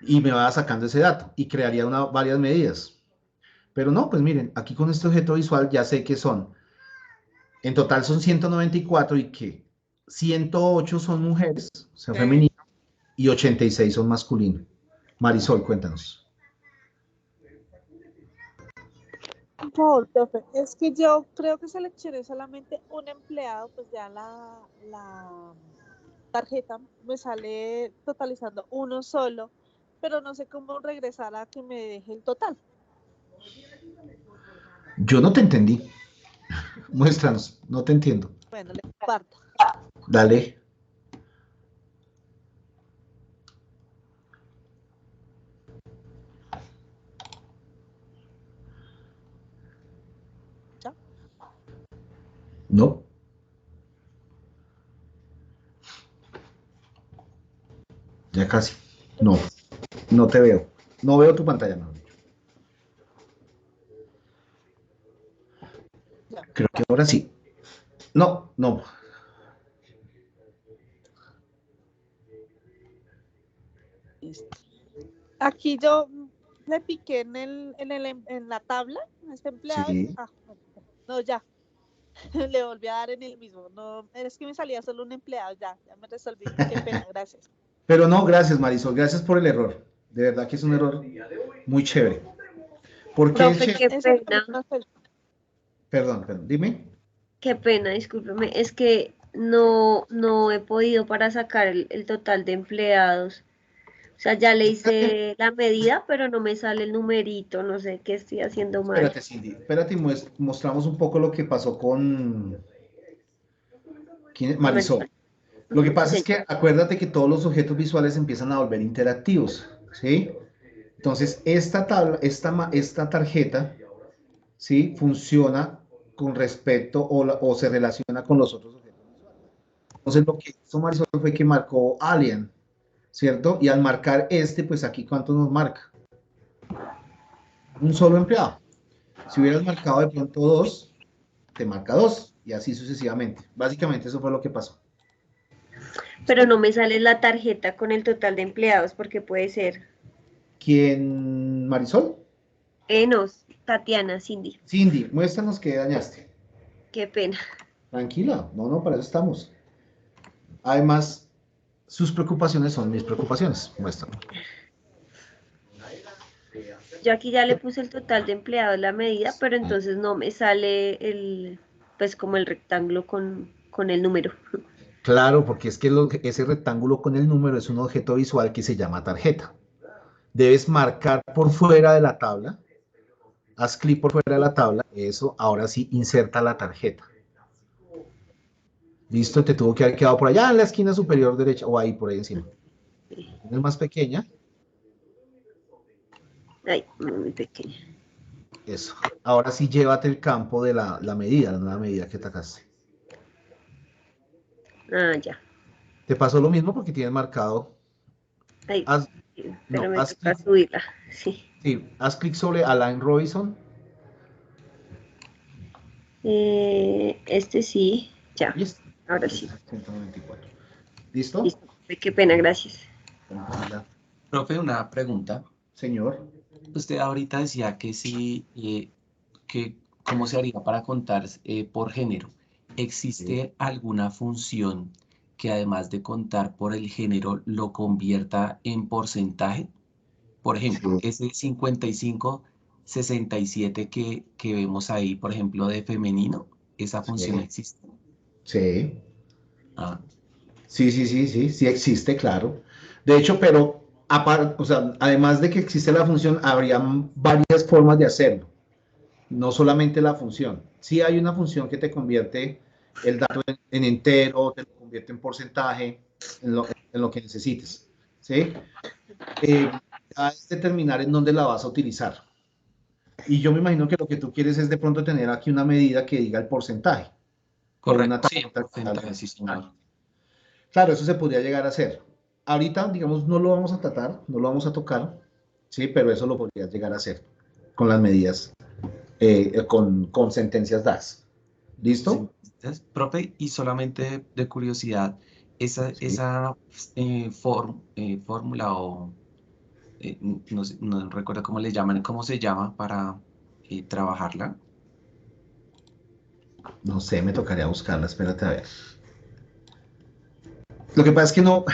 y me va sacando ese dato y crearía varias medidas. Pero no, pues miren, aquí con este objeto visual ya sé que son, en total son 194 y que 108 son mujeres, o sea, femeninas, y 86 son masculinos. Marisol, cuéntanos. Por favor, profe, es que yo creo que seleccioné solamente un empleado, pues ya la tarjeta me sale totalizando uno solo, pero no sé cómo regresar a que me deje el total. Yo no te entendí. Muéstranos, no te entiendo. Bueno, le comparto. Dale. ¿Ya? No. Ya casi. No, no te veo. No veo tu pantalla, mejor dicho. Ya. Creo que ahora sí. No, no. Listo. Aquí yo le piqué en la tabla, en este empleado. Sí. No, ya. Le volví a dar en el mismo. No, es que me salía solo un empleado. Ya me resolví. Qué pena, gracias. Pero no, gracias, Marisol. Gracias por el error. De verdad que es un error muy chévere. ¿Por qué es Profe, chévere? qué Ese pena, Perdón, dime. qué pena, discúlpeme. Es que no he podido para sacar el total de empleados. O sea, ya le hice la medida, pero no me sale el numerito. No sé qué estoy haciendo mal. Espérate, Cindy. Espérate y mostramos un poco lo que pasó con Marisol. Lo que pasa es que acuérdate que todos los objetos visuales empiezan a volver interactivos, ¿sí? Entonces, esta tarjeta, ¿sí? Funciona con respecto o se relaciona con los otros objetos visuales. Entonces, lo que hizo Marisol fue que marcó Alien, ¿cierto? Y al marcar pues aquí, ¿cuánto nos marca? Un solo empleado. Si hubieras marcado de pronto 2, te marca 2, y así sucesivamente. Básicamente, eso fue lo que pasó. Pero no me sale la tarjeta con el total de empleados, porque puede ser. ¿Quién, Marisol? No, Tatiana, Cindy. Cindy, muéstranos qué dañaste. Qué pena. Tranquila, no, para eso estamos. Además, sus preocupaciones son mis preocupaciones. Muéstrame. Yo aquí ya le puse el total de empleados, la medida, pero entonces no me sale pues como el rectángulo con el número. Claro, porque es que ese rectángulo con el número es un objeto visual que se llama tarjeta. Debes marcar por fuera de la tabla. Haz clic por fuera de la tabla. Eso, ahora sí, inserta la tarjeta. Listo, te tuvo que haber quedado por allá en la esquina superior derecha o ahí por ahí encima. Es más pequeña. Ay, muy pequeña. Eso. Ahora sí, llévate el campo de la medida, la nueva medida que sacaste. Ah, ya. Te pasó lo mismo porque tienes marcado. Ay, pero me toca clic, subirla. Sí. Sí, haz clic sobre Alain Robinson. Este sí, ya. Listo. Ahora sí. 194. ¿Listo? Listo. Qué pena, gracias. Profe, una pregunta. Señor. Usted ahorita decía que sí, que cómo se haría para contar por género. ¿Existe alguna función que además de contar por el género lo convierta en porcentaje? Por ejemplo, ese 55-67 que vemos ahí, por ejemplo, de femenino, ¿esa función existe? Sí. Ah. Sí existe, claro. De hecho, pero o sea, además de que existe la función, habría varias formas de hacerlo. No solamente la función. Sí hay una función que te convierte el dato en entero, te lo convierte en porcentaje, en lo que necesites. ¿Sí? Ya es determinar en dónde la vas a utilizar. Y yo me imagino que lo que tú quieres es de pronto tener aquí una medida que diga el porcentaje. Correcto, sí, porcentaje, sí, señor. Claro, eso se podría llegar a hacer. Ahorita, digamos, no lo vamos a tratar, no lo vamos a tocar, sí, pero eso lo podrías llegar a hacer con las medidas, con sentencias DAX. ¿Listo? Entonces, profe, y solamente de curiosidad, esa fórmula o no recuerdo cómo le llaman, ¿cómo se llama para trabajarla? No sé, me tocaría buscarla, espérate a ver. Lo que pasa es que no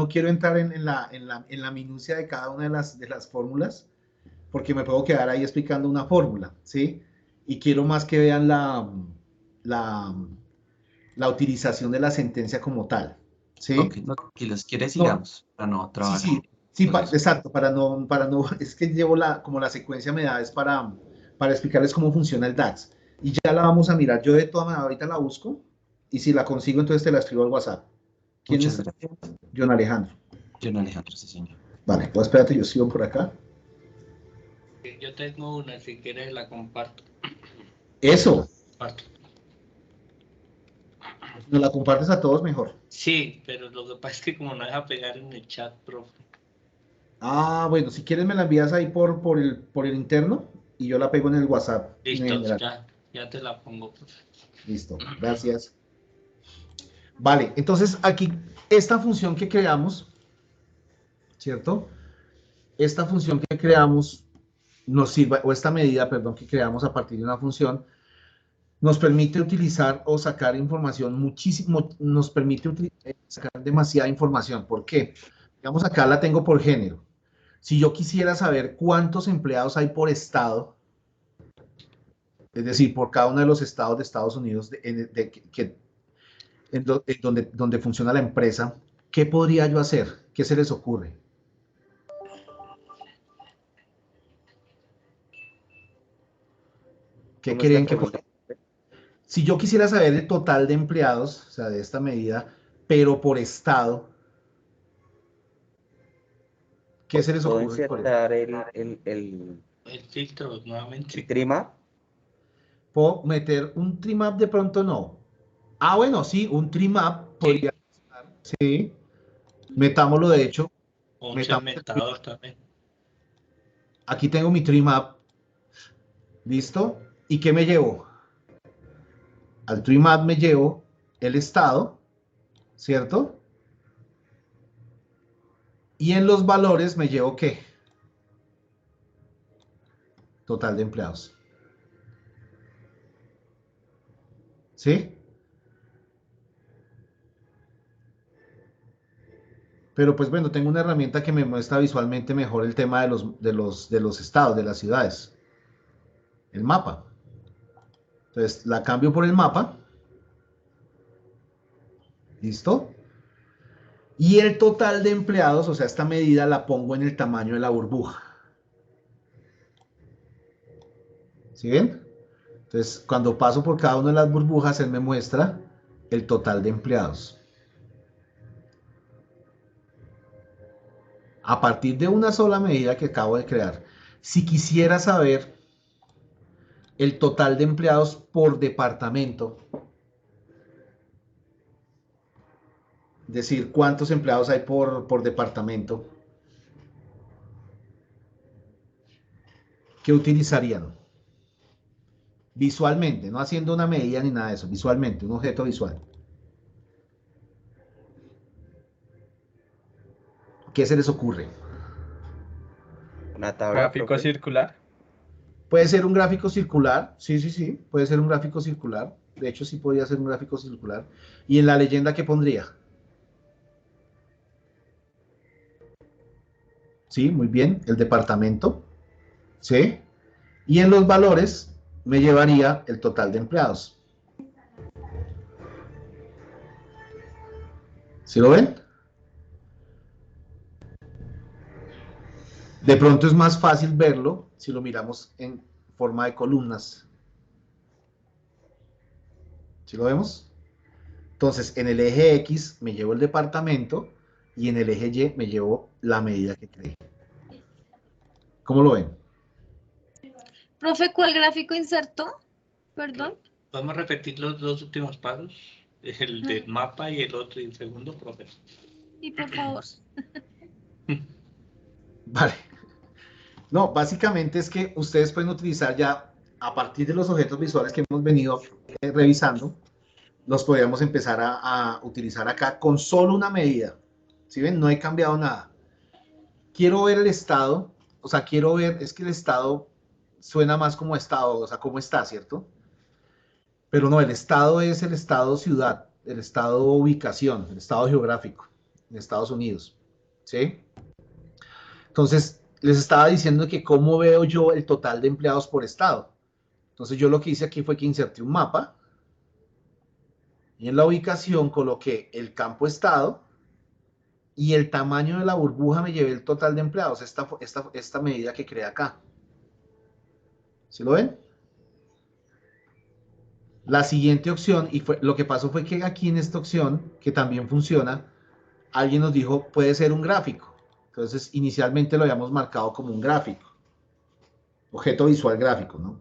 quiero entrar en la minucia de cada una de las fórmulas, porque me puedo quedar ahí explicando una fórmula, ¿sí? Y quiero más que vean la utilización de la sentencia como tal, ¿sí? Ok, no, que los quiere sigamos para no trabajar. Sí. Sí, Entonces, exacto, para no, es que llevo como la secuencia me da, es para explicarles cómo funciona el DAX. Y ya la vamos a mirar. Yo de todas maneras ahorita la busco y si la consigo, entonces te la escribo al WhatsApp. ¿Quién muchas es? gracias. John Alejandro. John Alejandro, sí, señor. Vale, pues espérate, yo sigo por acá. Yo tengo una, si quieres la comparto. Eso, Comparto. nos la compartes a todos mejor. Sí, pero lo que pasa es que como no deja pegar en el chat, profe. Ah, bueno, si quieres me la envías ahí por el interno y yo la pego en el WhatsApp. en Listo, general. ya te la pongo, profe. Listo, gracias. Vale, entonces aquí esta función que creamos, ¿cierto? Esta función que creamos nos sirve, o esta medida, perdón, que creamos a partir de una función, nos permite utilizar o sacar información muchísimo, nos permite sacar demasiada información. ¿Por qué? Digamos, acá la tengo por género. Si yo quisiera saber cuántos empleados hay por estado, es decir, por cada uno de los estados de Estados Unidos donde funciona la empresa, ¿qué podría yo hacer? ¿Qué se les ocurre? ¿Qué ¿Cómo es la creen que pregunta? Si yo quisiera saber el total de empleados, o sea, de esta medida, pero por estado, ¿qué se les ¿Puedo ocurre? insertar el El filtro nuevamente. trimap? ¿Puedo meter un trimap? De pronto no. Ah, bueno, sí, un trimap podría estar. Sí, metámoslo de hecho. O un Metamos segmentador también. Aquí tengo mi trimap. ¿Listo? ¿Y qué me llevo? Al trimap me llevo el estado, ¿cierto? Y en los valores me llevo ¿qué? Total de empleados. ¿Sí? Pero pues bueno, tengo una herramienta que me muestra visualmente mejor el tema de los estados, de las ciudades. El mapa. Entonces la cambio por el mapa. ¿Listo? Y el total de empleados, o sea, esta medida la pongo en el tamaño de la burbuja. ¿Sí ven? Entonces, cuando paso por cada una de las burbujas, él me muestra el total de empleados. A partir de una sola medida que acabo de crear. Si quisiera saber el total de empleados por departamento, es decir, cuántos empleados hay por departamento, ¿qué utilizarían? Visualmente, no haciendo una medida ni nada de eso, visualmente, un objeto visual. ¿Qué se les ocurre? Una tabla, Gráfico profe. circular. Puede ser un gráfico circular, sí, puede ser un gráfico circular. De hecho, sí podría ser un gráfico circular. ¿Y en la leyenda qué pondría? Sí, muy bien, el departamento. ¿Sí? Y en los valores me llevaría el total de empleados. ¿Sí lo ven? De pronto es más fácil verlo si lo miramos en forma de columnas. ¿Sí lo vemos? Entonces, en el eje X me llevo el departamento y en el eje Y me llevo la medida que creé. ¿Cómo lo ven? Profe, ¿cuál gráfico insertó? Perdón. Vamos a repetir los dos últimos pasos. El del mapa y el otro y el segundo, profe. Y por favor. Vale. No, básicamente es que ustedes pueden utilizar ya, a partir de los objetos visuales que hemos venido revisando, los podríamos empezar a utilizar acá con solo una medida. ¿Sí ven? No he cambiado nada. Quiero ver el estado, o sea, quiero ver, es que el estado suena más como estado, o sea, cómo está, ¿cierto? Pero no, el estado es el estado ciudad, el estado ubicación, el estado geográfico en Estados Unidos. ¿Sí? Entonces, les estaba diciendo que cómo veo yo el total de empleados por estado. Entonces, yo lo que hice aquí fue que inserté un mapa y en la ubicación coloqué el campo estado y el tamaño de la burbuja me llevé el total de empleados, esta medida que creé acá. ¿Sí lo ven? La siguiente opción, y lo que pasó fue que aquí en esta opción, que también funciona, alguien nos dijo, puede ser un gráfico. Entonces, inicialmente lo habíamos marcado como un gráfico. Objeto visual gráfico, ¿no?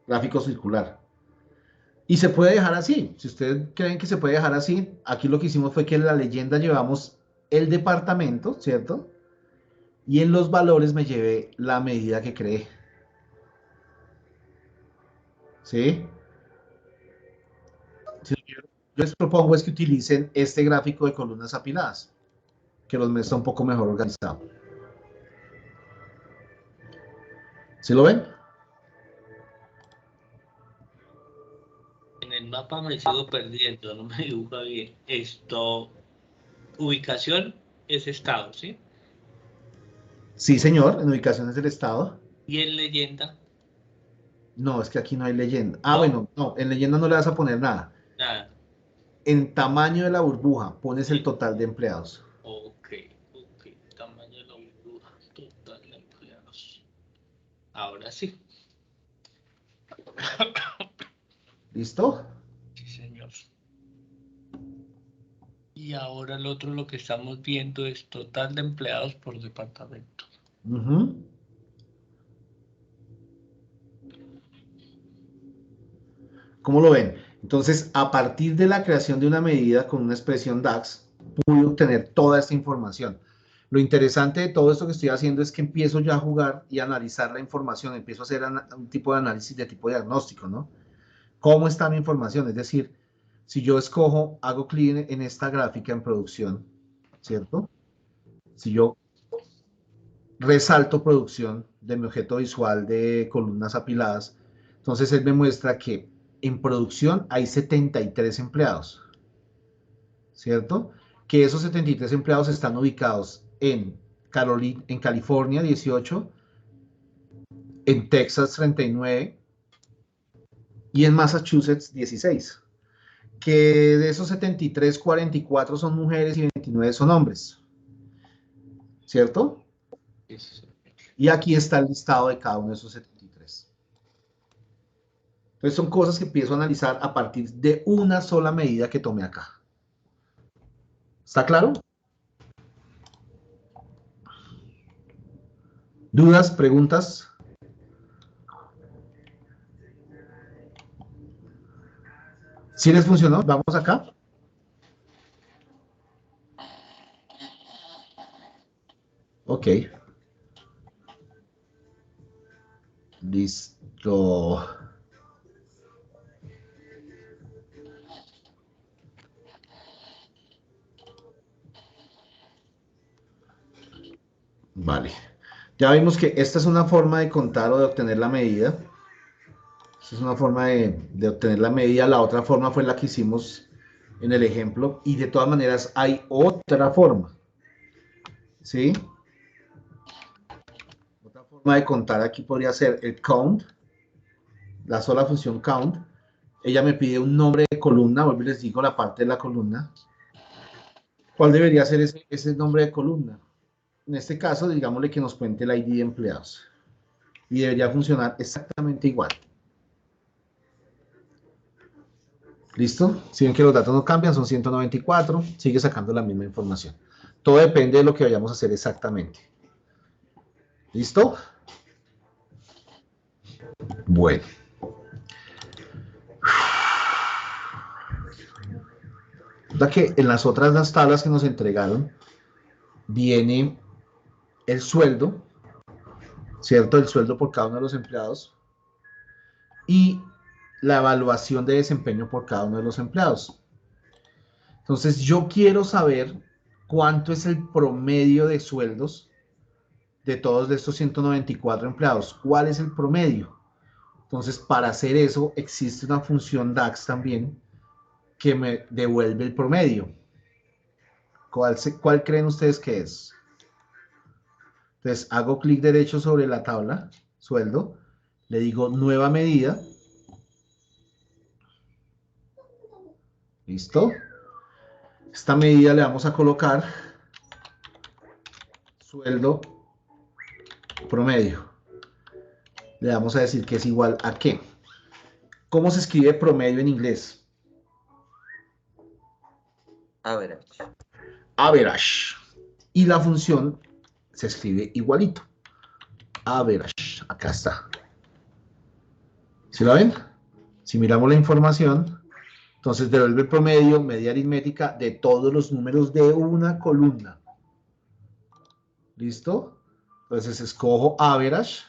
Gráfico circular. Y se puede dejar así. Si ustedes creen que se puede dejar así, aquí lo que hicimos fue que en la leyenda llevamos el departamento, ¿cierto? Y en los valores me llevé la medida que creé. ¿Sí? Yo les propongo es que utilicen este gráfico de columnas apiladas, que los está un poco mejor organizado. ¿Sí lo ven? En el mapa me sigo perdiendo, no me dibuja bien. Ubicación es estado, ¿sí? Sí, señor, en ubicaciones del estado. Y en leyenda, No, es que aquí no hay leyenda. Ah, ¿no? bueno, no, en leyenda no le vas a poner nada. Nada. En tamaño de la burbuja pones el total de empleados. Ok. Tamaño de la burbuja, total de empleados. Ahora sí. ¿Listo? Sí, señor. Y ahora el otro, lo que estamos viendo es total de empleados por departamento. ¿Cómo lo ven? Entonces, a partir de la creación de una medida con una expresión DAX, pude obtener toda esta información. Lo interesante de todo esto que estoy haciendo es que empiezo ya a jugar y a analizar la información, empiezo a hacer un tipo de análisis de tipo diagnóstico, ¿no? ¿Cómo está mi información? Es decir, si yo escojo, hago clic en esta gráfica en producción, ¿cierto? Si yo resalto producción de mi objeto visual de columnas apiladas, entonces él me muestra que en producción hay 73 empleados, ¿cierto? Que esos 73 empleados están ubicados en California 18, en Texas 39 y en Massachusetts 16. Que de esos 73, 44 son mujeres y 29 son hombres, ¿cierto? Y aquí está el listado de cada uno de esos 73. Entonces son cosas que empiezo a analizar a partir de una sola medida que tomé acá. ¿Está claro? ¿Dudas? ¿Preguntas? ¿Sí les funcionó? Vamos acá. Ok. Listo. Vale. Ya vimos que esta es una forma de contar o de obtener la medida. Esta es una forma de obtener la medida. La otra forma fue la que hicimos en el ejemplo. Y de todas maneras hay otra forma. ¿Sí? Otra forma de contar aquí podría ser el count. La sola función count. Ella me pide un nombre de columna. Vuelvo y les digo la parte de la columna. ¿Cuál debería ser ese nombre de columna? En este caso, digámosle que nos cuente el ID de empleados. Y debería funcionar exactamente igual. ¿Listo? Si ven que los datos no cambian, son 194, sigue sacando la misma información. Todo depende de lo que vayamos a hacer exactamente. ¿Listo? Bueno. Resulta que en las otras dos tablas que nos entregaron, viene el sueldo, ¿cierto? El sueldo por cada uno de los empleados y la evaluación de desempeño por cada uno de los empleados. Entonces, yo quiero saber cuánto es el promedio de sueldos de todos estos 194 empleados. ¿Cuál es el promedio? Entonces, para hacer eso, existe una función DAX también que me devuelve el promedio. ¿Cuál creen ustedes que es? Entonces, hago clic derecho sobre la tabla, sueldo, le digo nueva medida. ¿Listo? Esta medida le vamos a colocar sueldo promedio. Le vamos a decir que es igual a ¿qué? ¿Cómo se escribe promedio en inglés? Average. Average. Y la función se escribe igualito. Average. Acá está. ¿Sí la ven? Si miramos la información, entonces devuelve el promedio, media aritmética de todos los números de una columna. ¿Listo? Entonces escojo average.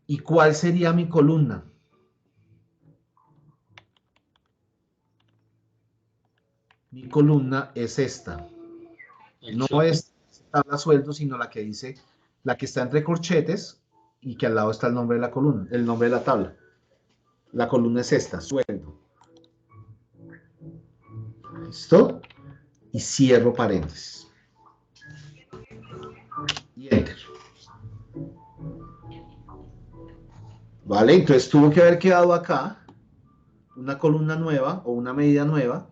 ¿Y cuál sería mi columna? Mi columna es esta. No es tabla sueldo, sino la que dice, la que está entre corchetes y que al lado está el nombre de la columna, el nombre de la tabla. La columna es esta, sueldo. ¿Listo? Y cierro paréntesis. Y enter. ¿Vale? Entonces tuvo que haber quedado acá una columna nueva o una medida nueva,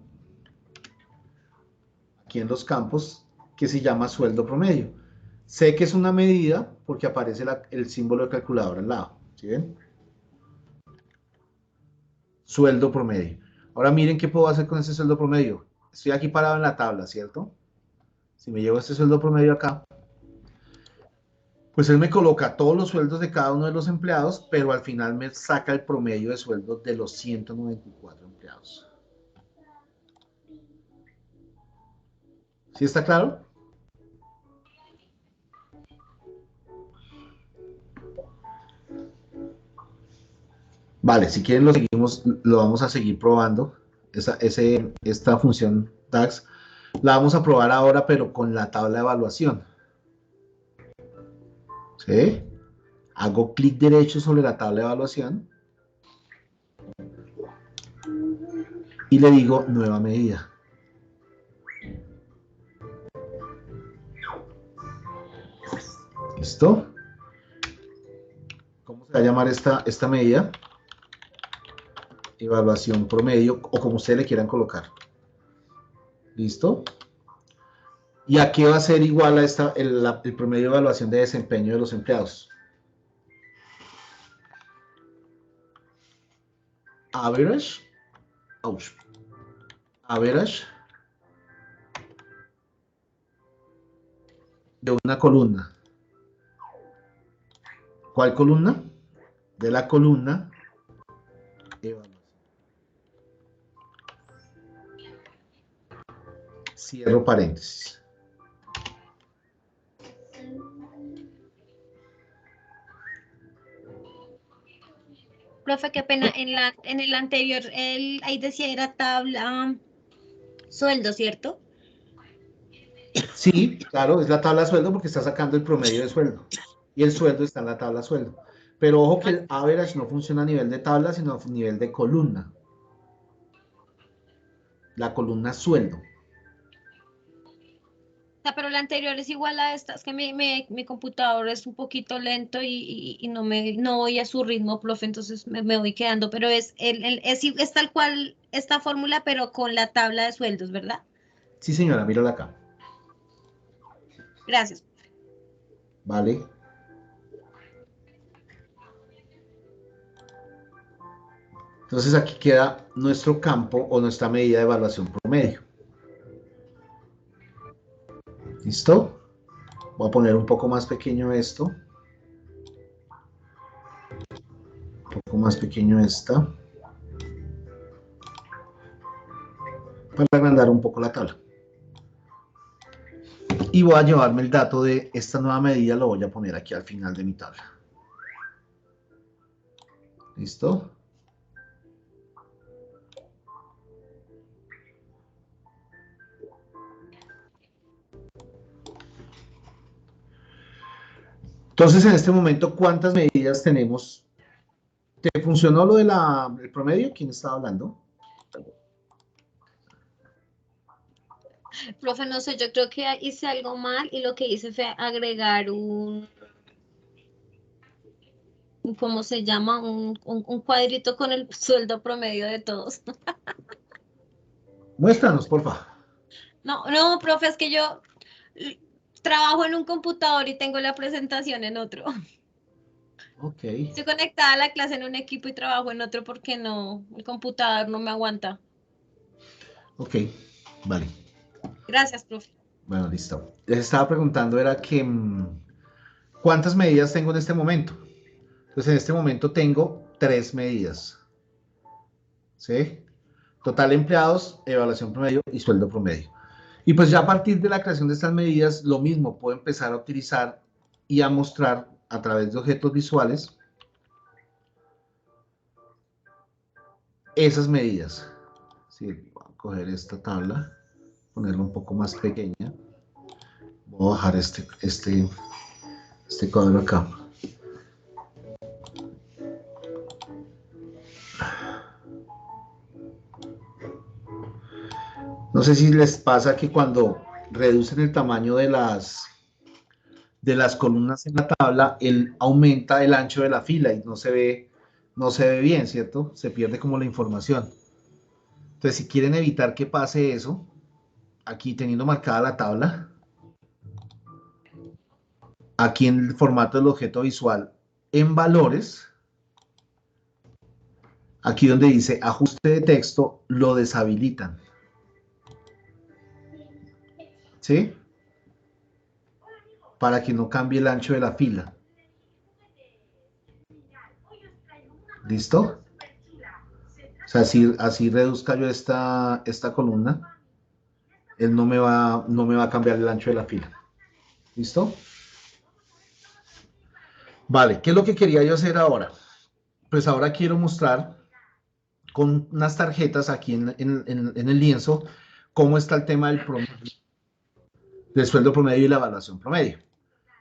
aquí en los campos, que se llama sueldo promedio. Sé que es una medida porque aparece el símbolo de calculadora al lado. ¿Sí ven? Sueldo promedio. Ahora miren qué puedo hacer con ese sueldo promedio. Estoy aquí parado en la tabla, ¿cierto? Si me llevo este sueldo promedio acá, pues él me coloca todos los sueldos de cada uno de los empleados, pero al final me saca el promedio de sueldos de los 194 empleados. ¿Sí está claro? Vale, si quieren lo seguimos, lo vamos a seguir probando. Esta función DAX la vamos a probar ahora, pero con la tabla de evaluación. ¿Sí? Hago clic derecho sobre la tabla de evaluación y le digo nueva medida. ¿Listo? ¿Cómo se va a llamar esta medida? Evaluación promedio, o como ustedes le quieran colocar. ¿Listo? ¿Y a qué va a ser igual a el promedio de evaluación de desempeño de los empleados? Average. Average de una columna. ¿Cuál columna? De la columna evaluación. Cierro paréntesis. Profe, qué pena, en el anterior, ahí decía era tabla sueldo, ¿cierto? Sí, claro, es la tabla sueldo porque está sacando el promedio de sueldo. Y el sueldo está en la tabla sueldo. Pero ojo que el average no funciona a nivel de tabla, sino a nivel de columna. La columna sueldo. O sea, pero la anterior es igual a esta, es que mi computador es un poquito lento y no voy a su ritmo, profe, entonces me voy quedando, pero es tal cual esta fórmula, pero con la tabla de sueldos, ¿verdad? Sí, señora, mírala acá. Gracias. Vale. Entonces aquí queda nuestro campo o nuestra medida de evaluación promedio. ¿Listo? Voy a poner un poco más pequeño esto. Un poco más pequeño esta. Para agrandar un poco la tabla. Y voy a llevarme el dato de esta nueva medida, lo voy a poner aquí al final de mi tabla. ¿Listo? Entonces, en este momento, ¿cuántas medidas tenemos? ¿Te funcionó lo del promedio? ¿Quién estaba hablando? Profe, no sé, yo creo que hice algo mal y lo que hice fue agregar ¿cómo se llama? Un cuadrito con el sueldo promedio de todos. Muéstranos, porfa. No, profe, es que yo trabajo en un computador y tengo la presentación en otro. Ok. Estoy conectada a la clase en un equipo y trabajo en otro porque no, el computador no me aguanta. Ok, vale. Gracias, profe. Bueno, listo. Les estaba preguntando, era que, ¿cuántas medidas tengo en este momento? Entonces, en este momento tengo 3 medidas. ¿Sí? Total empleados, evaluación promedio y sueldo promedio. Y pues ya a partir de la creación de estas medidas, lo mismo, puedo empezar a utilizar y a mostrar a través de objetos visuales esas medidas. Sí, voy a coger esta tabla, ponerla un poco más pequeña. Voy a bajar este cuadro acá. No sé si les pasa que cuando reducen el tamaño de las columnas en la tabla, aumenta el ancho de la fila y no se ve bien, ¿cierto? Se pierde como la información. Entonces, si quieren evitar que pase eso, aquí teniendo marcada la tabla, aquí en el formato del objeto visual, en valores, aquí donde dice ajuste de texto, lo deshabilitan. ¿Sí? Para que no cambie el ancho de la fila. ¿Listo? O sea, así reduzca yo esta columna, él no me va a cambiar el ancho de la fila. ¿Listo? Vale, ¿qué es lo que quería yo hacer ahora? Pues ahora quiero mostrar con unas tarjetas aquí en el lienzo cómo está el tema del promedio, del sueldo promedio y la evaluación promedio.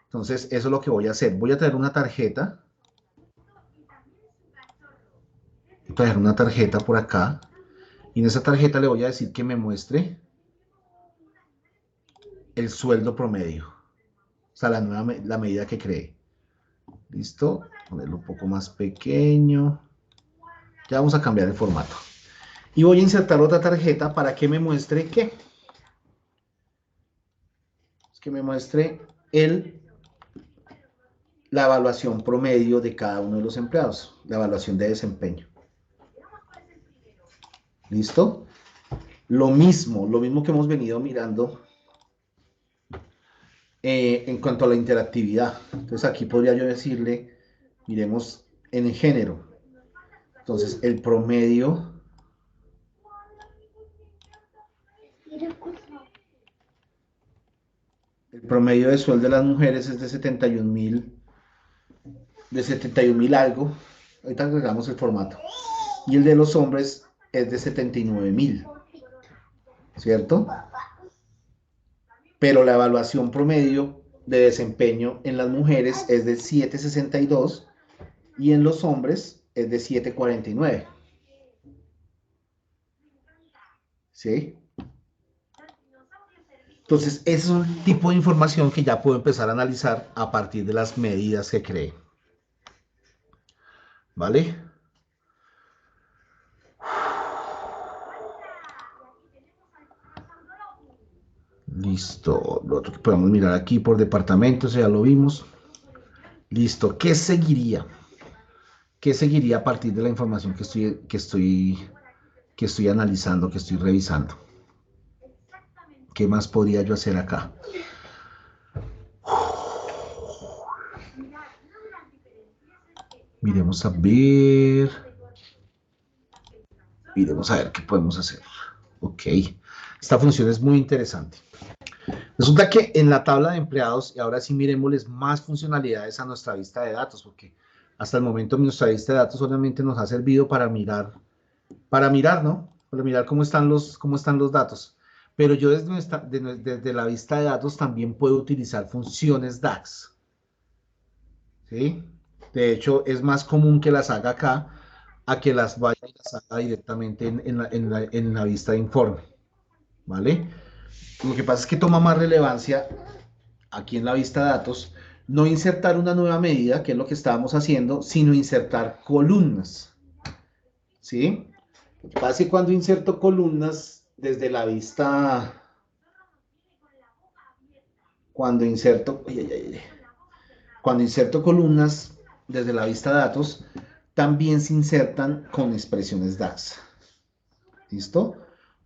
Entonces, eso es lo que voy a hacer. Voy a traer una tarjeta. Voy a traer una tarjeta por acá. Y en esa tarjeta le voy a decir que me muestre el sueldo promedio. O sea, la medida que cree. ¿Listo? Ponerlo un poco más pequeño. Ya vamos a cambiar el formato. Y voy a insertar otra tarjeta para que me muestre ¿qué? Que me muestre la evaluación promedio de cada uno de los empleados. La evaluación de desempeño. ¿Listo? Lo mismo que hemos venido mirando en cuanto a la interactividad. Entonces aquí podría yo decirle, miremos en el género. Entonces el promedio de sueldo de las mujeres es de 71.000 algo. Ahorita agregamos el formato. Y el de los hombres es de 79.000. ¿Cierto? Pero la evaluación promedio de desempeño en las mujeres es de 7.62 y en los hombres es de 7.49. ¿Sí? Entonces, ese es un tipo de información que ya puedo empezar a analizar a partir de las medidas que cree. ¿Vale? Listo. Lo otro que podemos mirar aquí por departamentos, ya lo vimos. Listo. ¿Qué seguiría? ¿Qué seguiría a partir de la información que estoy analizando, que estoy revisando? ¿Qué más podría yo hacer acá? Miremos a ver. Miremos a ver qué podemos hacer. Ok. Esta función es muy interesante. Resulta que en la tabla de empleados, y ahora sí miremosles más funcionalidades a nuestra vista de datos, porque hasta el momento nuestra vista de datos solamente nos ha servido para mirar, ¿no? Para mirar cómo están los datos. Pero yo desde la vista de datos también puedo utilizar funciones DAX. ¿Sí? De hecho, es más común que las haga acá a que las vaya y las haga directamente en la vista de informe. ¿Vale? Lo que pasa es que toma más relevancia aquí en la vista de datos no insertar una nueva medida, que es lo que estábamos haciendo, sino insertar columnas. ¿Sí? Lo que pasa es que cuando inserto columnas desde la vista cuando inserto, cuando inserto columnas desde la vista datos, también se insertan con expresiones DAX. ¿Listo?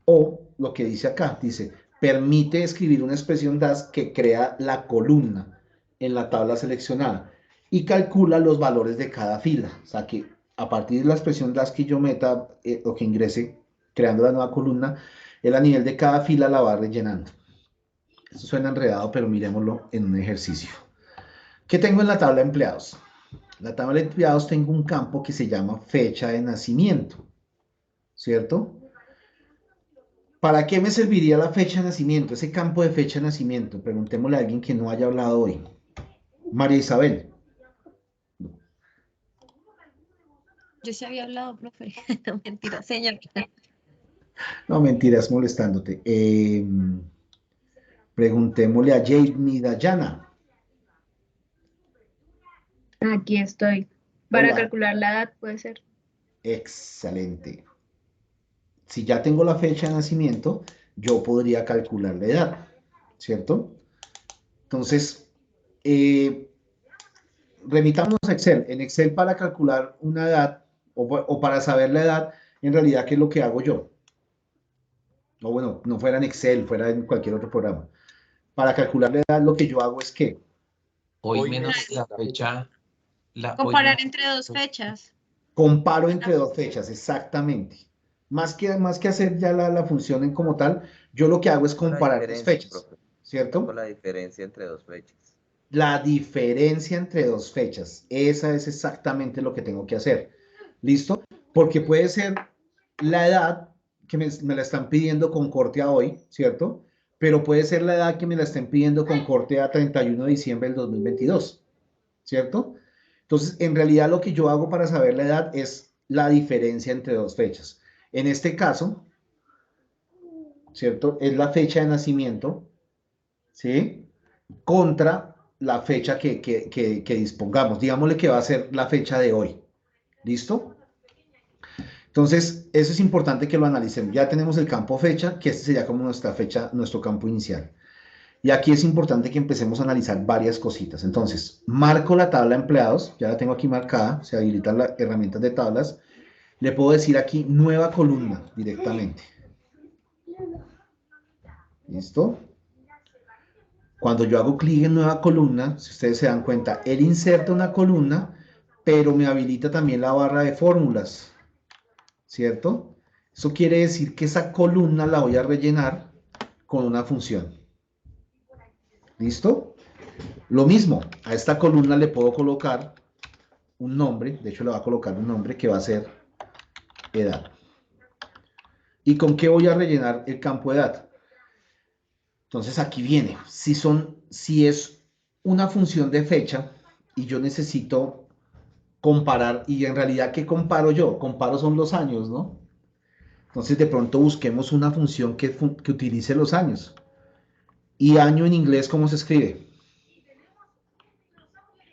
O lo que dice acá, dice, permite escribir una expresión DAX que crea la columna en la tabla seleccionada y calcula los valores de cada fila. O sea que a partir de la expresión DAX que yo meta o que ingrese creando la nueva columna, él a nivel de cada fila la va rellenando. Esto suena enredado, pero miremoslo en un ejercicio. ¿Qué tengo en la tabla de empleados? En la tabla de empleados tengo un campo que se llama fecha de nacimiento, ¿cierto? ¿Para qué me serviría la fecha de nacimiento? Ese campo de fecha de nacimiento. Preguntémosle a alguien que no haya hablado hoy. María Isabel. Yo sí había hablado, profe. No, mentira, señor. No, mentiras, molestándote. Preguntémosle a Jamie Dayana. Aquí estoy. Para Hola. calcular la edad puede ser. Excelente. Si ya tengo la fecha de nacimiento, yo podría calcular la edad, ¿cierto? Entonces, remitámonos a Excel. En Excel, para calcular una edad o para saber la edad, en realidad, ¿qué es lo que hago yo? O bueno, no fuera en Excel, fuera en cualquier otro programa. Para calcular la edad, lo que yo hago es que Hoy menos la fecha. Comparar entre dos fechas. comparo entre dos fechas, exactamente. Más que hacer ya la función en como tal, yo lo que hago es comparar dos fechas, ¿cierto? La diferencia entre dos fechas. La diferencia entre dos fechas, esa es exactamente lo que tengo que hacer. ¿Listo? Porque puede ser la edad que me la están pidiendo con corte a hoy, ¿cierto? Pero puede ser la edad que me la estén pidiendo con corte a 31 de diciembre del 2022, ¿cierto? Entonces, en realidad lo que yo hago para saber la edad es la diferencia entre dos fechas. En este caso, ¿cierto? Es la fecha de nacimiento, ¿sí? Contra la fecha que dispongamos. Digámosle que va a ser la fecha de hoy. ¿Listo? Entonces, eso es importante que lo analicemos. Ya tenemos el campo fecha, que este sería como nuestra fecha, nuestro campo inicial. Y aquí es importante que empecemos a analizar varias cositas. Entonces, marco la tabla de empleados, ya la tengo aquí marcada, se habilitan las herramientas de tablas. Le puedo decir aquí nueva columna directamente. ¿Listo? Cuando yo hago clic en nueva columna, si ustedes se dan cuenta, él inserta una columna, pero me habilita también la barra de fórmulas, ¿cierto? Eso quiere decir que esa columna la voy a rellenar con una función. ¿Listo? Lo mismo, a esta columna le puedo colocar un nombre, de hecho le voy a colocar un nombre que va a ser edad. ¿Y con qué voy a rellenar el campo edad? Entonces aquí viene, si es una función de fecha y yo necesito comparar, y en realidad, ¿qué comparo yo? Comparo son los años, ¿no? Entonces de pronto busquemos una función que utilice los años. ¿Y año en inglés cómo se escribe?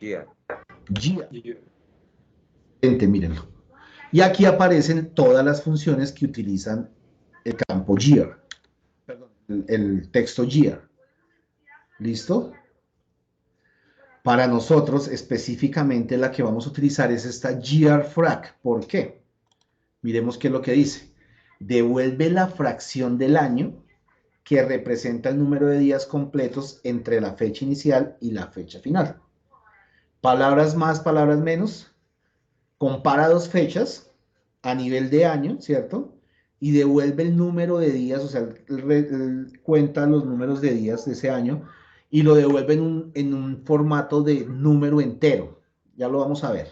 Year. Year. Mírenlo. Y aquí aparecen todas las funciones que utilizan el campo year. Perdón, el texto year. ¿Listo? Para nosotros, específicamente, la que vamos a utilizar es esta year_frac. ¿Por qué? Miremos qué es lo que dice. Devuelve la fracción del año que representa el número de días completos entre la fecha inicial y la fecha final. Palabras más, palabras menos. Compara dos fechas a nivel de año, ¿cierto? Y devuelve el número de días, o sea, cuenta los números de días de ese año y lo devuelve en un formato de número entero. Ya lo vamos a ver.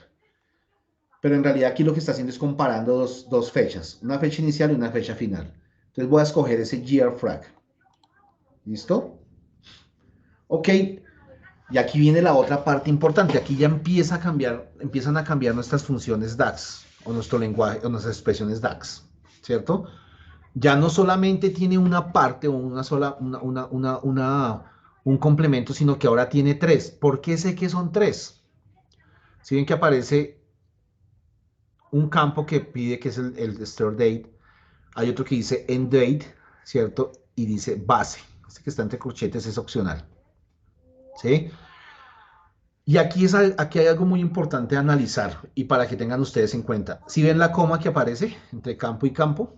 Pero en realidad aquí lo que está haciendo es comparando dos fechas, una fecha inicial y una fecha final. Entonces voy a escoger ese year_frac. ¿Listo? Ok. Y aquí viene la otra parte importante. Aquí ya empiezan a cambiar nuestras funciones DAX o nuestro lenguaje o nuestras expresiones DAX, ¿cierto? Ya no solamente tiene una parte o un complemento, sino que ahora tiene tres. ¿Por qué sé que son tres? Si ven que aparece un campo que pide que es el start date, hay otro que dice end date, ¿cierto? Y dice base. Este que está entre corchetes es opcional. ¿sí? Y aquí hay algo muy importante a analizar y para que tengan ustedes en cuenta. Si ven la coma que aparece entre campo y campo,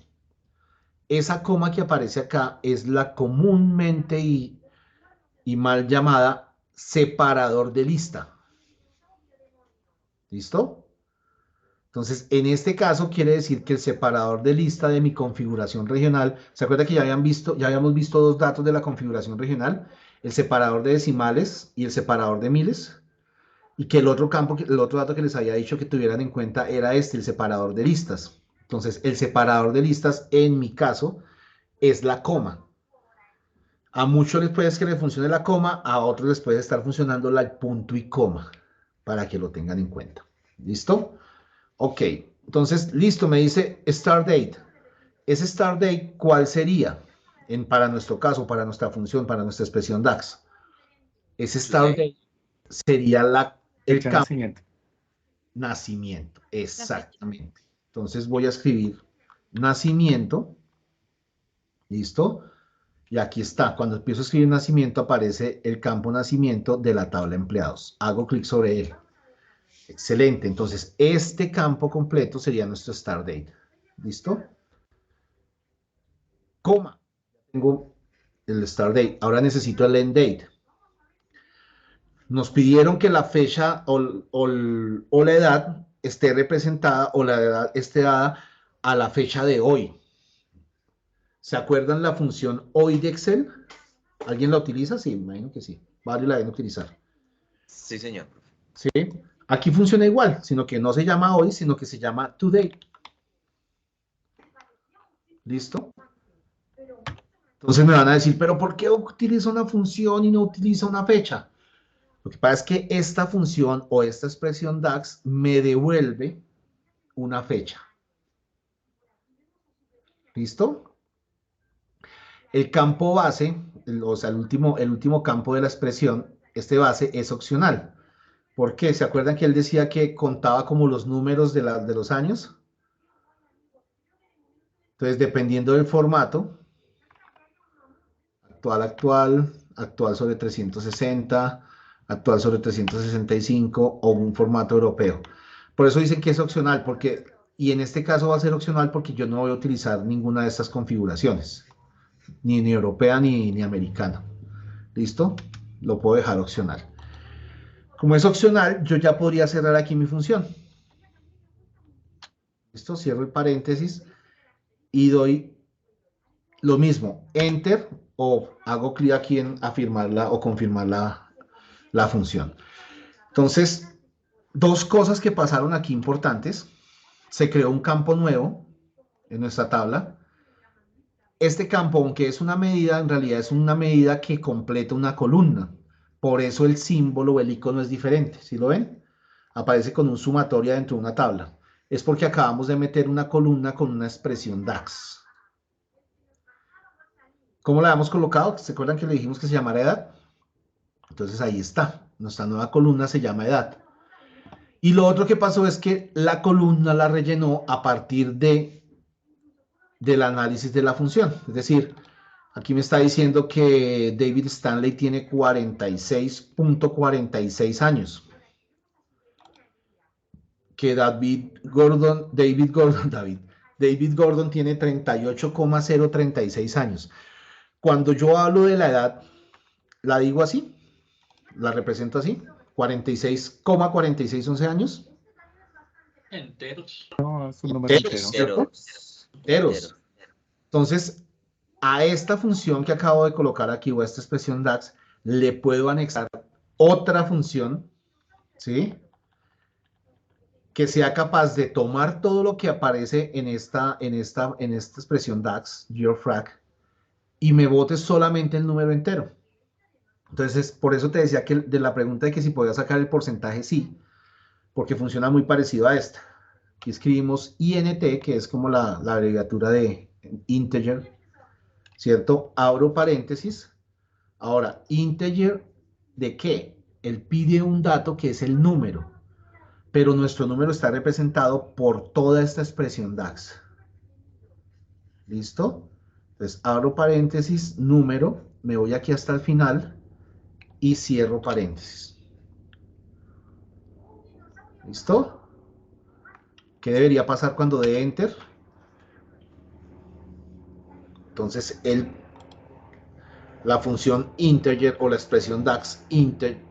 esa coma que aparece acá es la comúnmente y mal llamada separador de lista. ¿Listo? Entonces, en este caso quiere decir que el separador de lista de mi configuración regional, ¿se acuerda que ya habíamos visto dos datos de la configuración regional? El separador de decimales y el separador de miles. Y que el otro dato que les había dicho que tuvieran en cuenta era el separador de listas. Entonces, el separador de listas, en mi caso, es la coma. A muchos les puede que le funcione la coma, a otros les puede estar funcionando el punto y coma, para que lo tengan en cuenta. ¿Listo? Ok, entonces, listo, me dice start date. Ese start date, ¿cuál sería? Para nuestro caso, para nuestra función, para nuestra expresión DAX. Ese start date sería el Fecha de campo. nacimiento. Nacimiento, exactamente. Entonces voy a escribir nacimiento. ¿Listo? Y aquí está. Cuando empiezo a escribir nacimiento, aparece el campo nacimiento de la tabla empleados. Hago clic sobre él. Excelente. Entonces, este campo completo sería nuestro start date. ¿Listo? Coma. Tengo el start date. Ahora necesito el end date. Nos pidieron que la fecha o la edad esté representada o la edad esté dada a la fecha de hoy. ¿Se acuerdan la función hoy de Excel? ¿Alguien la utiliza? Sí, me imagino que sí. Varios la deben utilizar. Sí, señor. ¿Sí? Aquí funciona igual, sino que no se llama hoy, sino que se llama today. ¿Listo? Entonces me van a decir, ¿pero por qué utiliza una función y no utiliza una fecha? Lo que pasa es que esta función o esta expresión DAX me devuelve una fecha. ¿Listo? El campo base, o sea, el último campo de la expresión, este base es opcional. ¿Por qué? ¿Se acuerdan que él decía que contaba como los números de los años? Entonces, dependiendo del formato, actual sobre 360, actual sobre 365 o un formato europeo. Por eso dicen que es opcional, y en este caso va a ser opcional porque yo no voy a utilizar ninguna de estas configuraciones, ni europea ni americana. ¿Listo? Lo puedo dejar opcional. Como es opcional, yo ya podría cerrar aquí mi función. ¿Listo? Cierro el paréntesis y doy lo mismo, enter, o hago clic aquí en afirmarla o confirmar la función. Entonces, dos cosas que pasaron aquí importantes. Se creó un campo nuevo en nuestra tabla. Este campo, aunque es una medida, en realidad es una medida que completa una columna. Por eso el símbolo o el icono es diferente. ¿Sí lo ven? Aparece con un sumatoria dentro de una tabla. Es porque acabamos de meter una columna con una expresión DAX. ¿Cómo la habíamos colocado? ¿Se acuerdan que le dijimos que se llamara edad? Entonces ahí está. Nuestra nueva columna se llama edad. Y lo otro que pasó es que la columna la rellenó a partir del análisis de la función. Es decir, aquí me está diciendo que David Stanley tiene 46.46 años. Que David Gordon tiene 38,036 años. Cuando yo hablo de la edad, la digo así, la represento así, 46,4611 años. Enteros. No, es un número entero. Enteros. Entonces, a esta función que acabo de colocar aquí, o a esta expresión DAX, le puedo anexar otra función, ¿sí? Que sea capaz de tomar todo lo que aparece en esta expresión DAX, yearFrag, y me bote solamente el número entero. Entonces, por eso te decía que de la pregunta de que si podía sacar el porcentaje, sí, porque funciona muy parecido a esta. Aquí escribimos int, que es como la abreviatura de integer, ¿cierto? Abro paréntesis. Ahora, integer, ¿de qué? Él pide un dato que es el número, pero nuestro número está representado por toda esta expresión DAX. ¿Listo? Entonces, abro paréntesis, número, me voy aquí hasta el final y cierro paréntesis. ¿Listo? ¿Qué debería pasar cuando dé Enter? Entonces, la función integer o la expresión DAX integer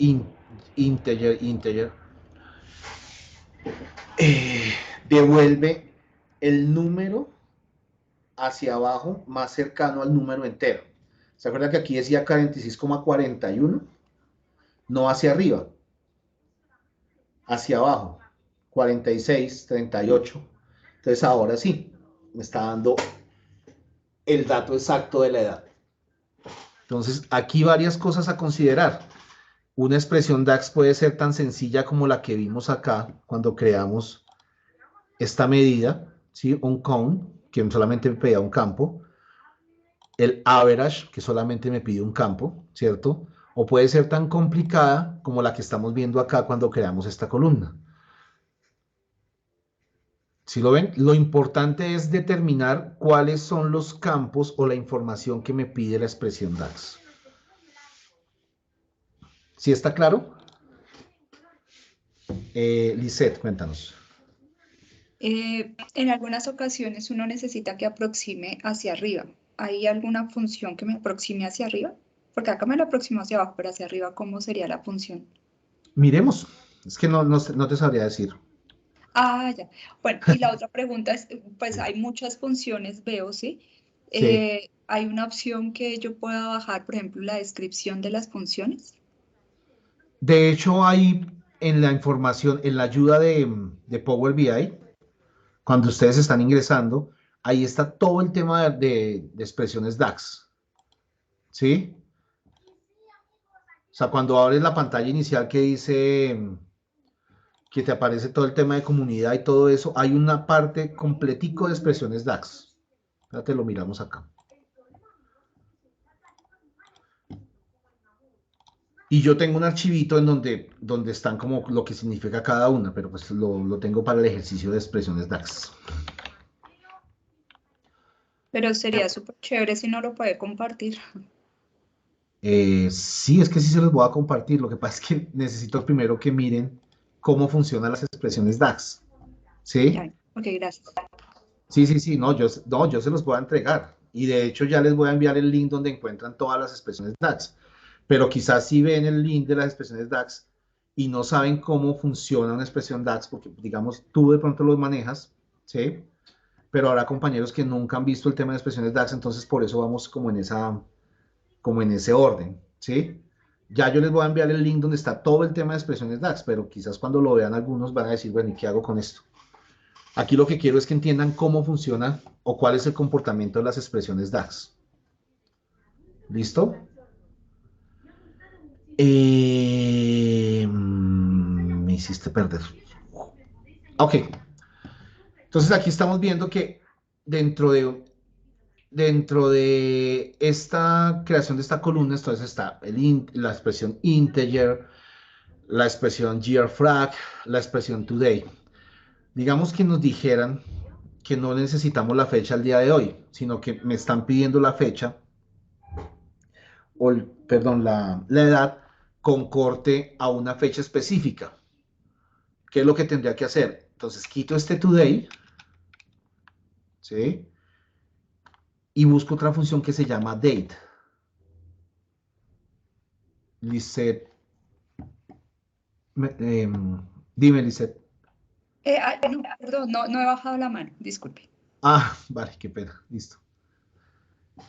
devuelve el número hacia abajo más cercano al número entero. ¿Se acuerda que aquí decía 46,41? No hacia arriba, hacia abajo, 46, 38. Entonces ahora sí, me está dando el dato exacto de la edad. Entonces aquí varias cosas a considerar. Una expresión DAX puede ser tan sencilla como la que vimos acá cuando creamos esta medida, ¿sí? Un count, que solamente me pedía un campo. El average, que solamente me pide un campo, ¿cierto? O puede ser tan complicada como la que estamos viendo acá cuando creamos esta columna. ¿Sí lo ven? Lo importante es determinar cuáles son los campos o la información que me pide la expresión DAX. ¿Sí está claro? Lisette, cuéntanos. En algunas ocasiones uno necesita que aproxime hacia arriba. ¿Hay alguna función que me aproxime hacia arriba? Porque acá me lo aproximo hacia abajo, pero hacia arriba, ¿cómo sería la función? Miremos. Es que no te sabría decir. Ah, ya. Bueno, y la otra pregunta es, pues hay muchas funciones, veo, ¿sí? Sí. ¿Hay una opción que yo pueda bajar, por ejemplo, la descripción de las funciones? De hecho, hay en la información, en la ayuda de Power BI, cuando ustedes están ingresando, ahí está todo el tema de expresiones DAX. ¿Sí? O sea, cuando abres la pantalla inicial que dice que te aparece todo el tema de comunidad y todo eso, hay una parte completico de expresiones DAX. Espérate, lo miramos acá. Y yo tengo un archivito en donde están como lo que significa cada una, pero pues lo tengo para el ejercicio de expresiones DAX. Pero sería súper chévere si no lo puede compartir. Sí, es que sí se los voy a compartir. Lo que pasa es que necesito primero que miren cómo funcionan las expresiones DAX. ¿Sí? Ya, ok, gracias. Sí, no, yo se los voy a entregar. Y de hecho ya les voy a enviar el link donde encuentran todas las expresiones DAX. Pero quizás si ven el link de las expresiones DAX y no saben cómo funciona una expresión DAX, porque digamos tú de pronto los manejas, ¿sí? Pero habrá compañeros que nunca han visto el tema de expresiones DAX, entonces por eso vamos como en ese orden, ¿sí? Ya yo les voy a enviar el link donde está todo el tema de expresiones DAX, pero quizás cuando lo vean algunos van a decir, bueno, ¿y qué hago con esto? Aquí lo que quiero es que entiendan cómo funciona o cuál es el comportamiento de las expresiones DAX. ¿Listo? Me hiciste perder. Ok. Entonces aquí estamos viendo que dentro de esta creación de esta columna, entonces está la expresión integer, la expresión yearFrag, la expresión today. Digamos que nos dijeran que no necesitamos la fecha al día de hoy, sino que me están pidiendo la fecha, perdón, la edad con corte a una fecha específica. ¿Qué es lo que tendría que hacer? Entonces quito este today, ¿sí? Y busco otra función que se llama date. Lisette. Dime, Lisette. No, perdón, no he bajado la mano, disculpe. Ah, vale, qué pena, listo.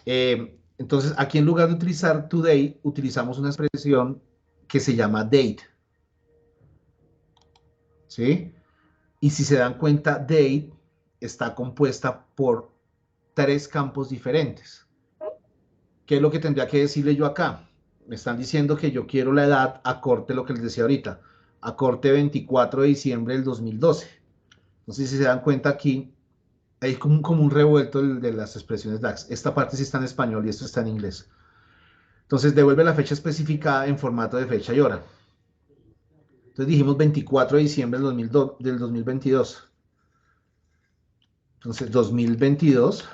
Entonces, aquí en lugar de utilizar today, utilizamos una expresión que se llama date. ¿Sí? Y si se dan cuenta, date está compuesta por 3 campos diferentes. ¿Qué es lo que tendría que decirle yo acá? Me están diciendo que yo quiero la edad a corte, lo que les decía ahorita, a corte 24 de diciembre del 2012. Entonces, si se dan cuenta aquí, hay como un revuelto de las expresiones DAX. Esta parte sí está en español y esto está en inglés. Entonces, devuelve la fecha especificada en formato de fecha y hora. Entonces, dijimos 24 de diciembre del 2022. Entonces, 2022,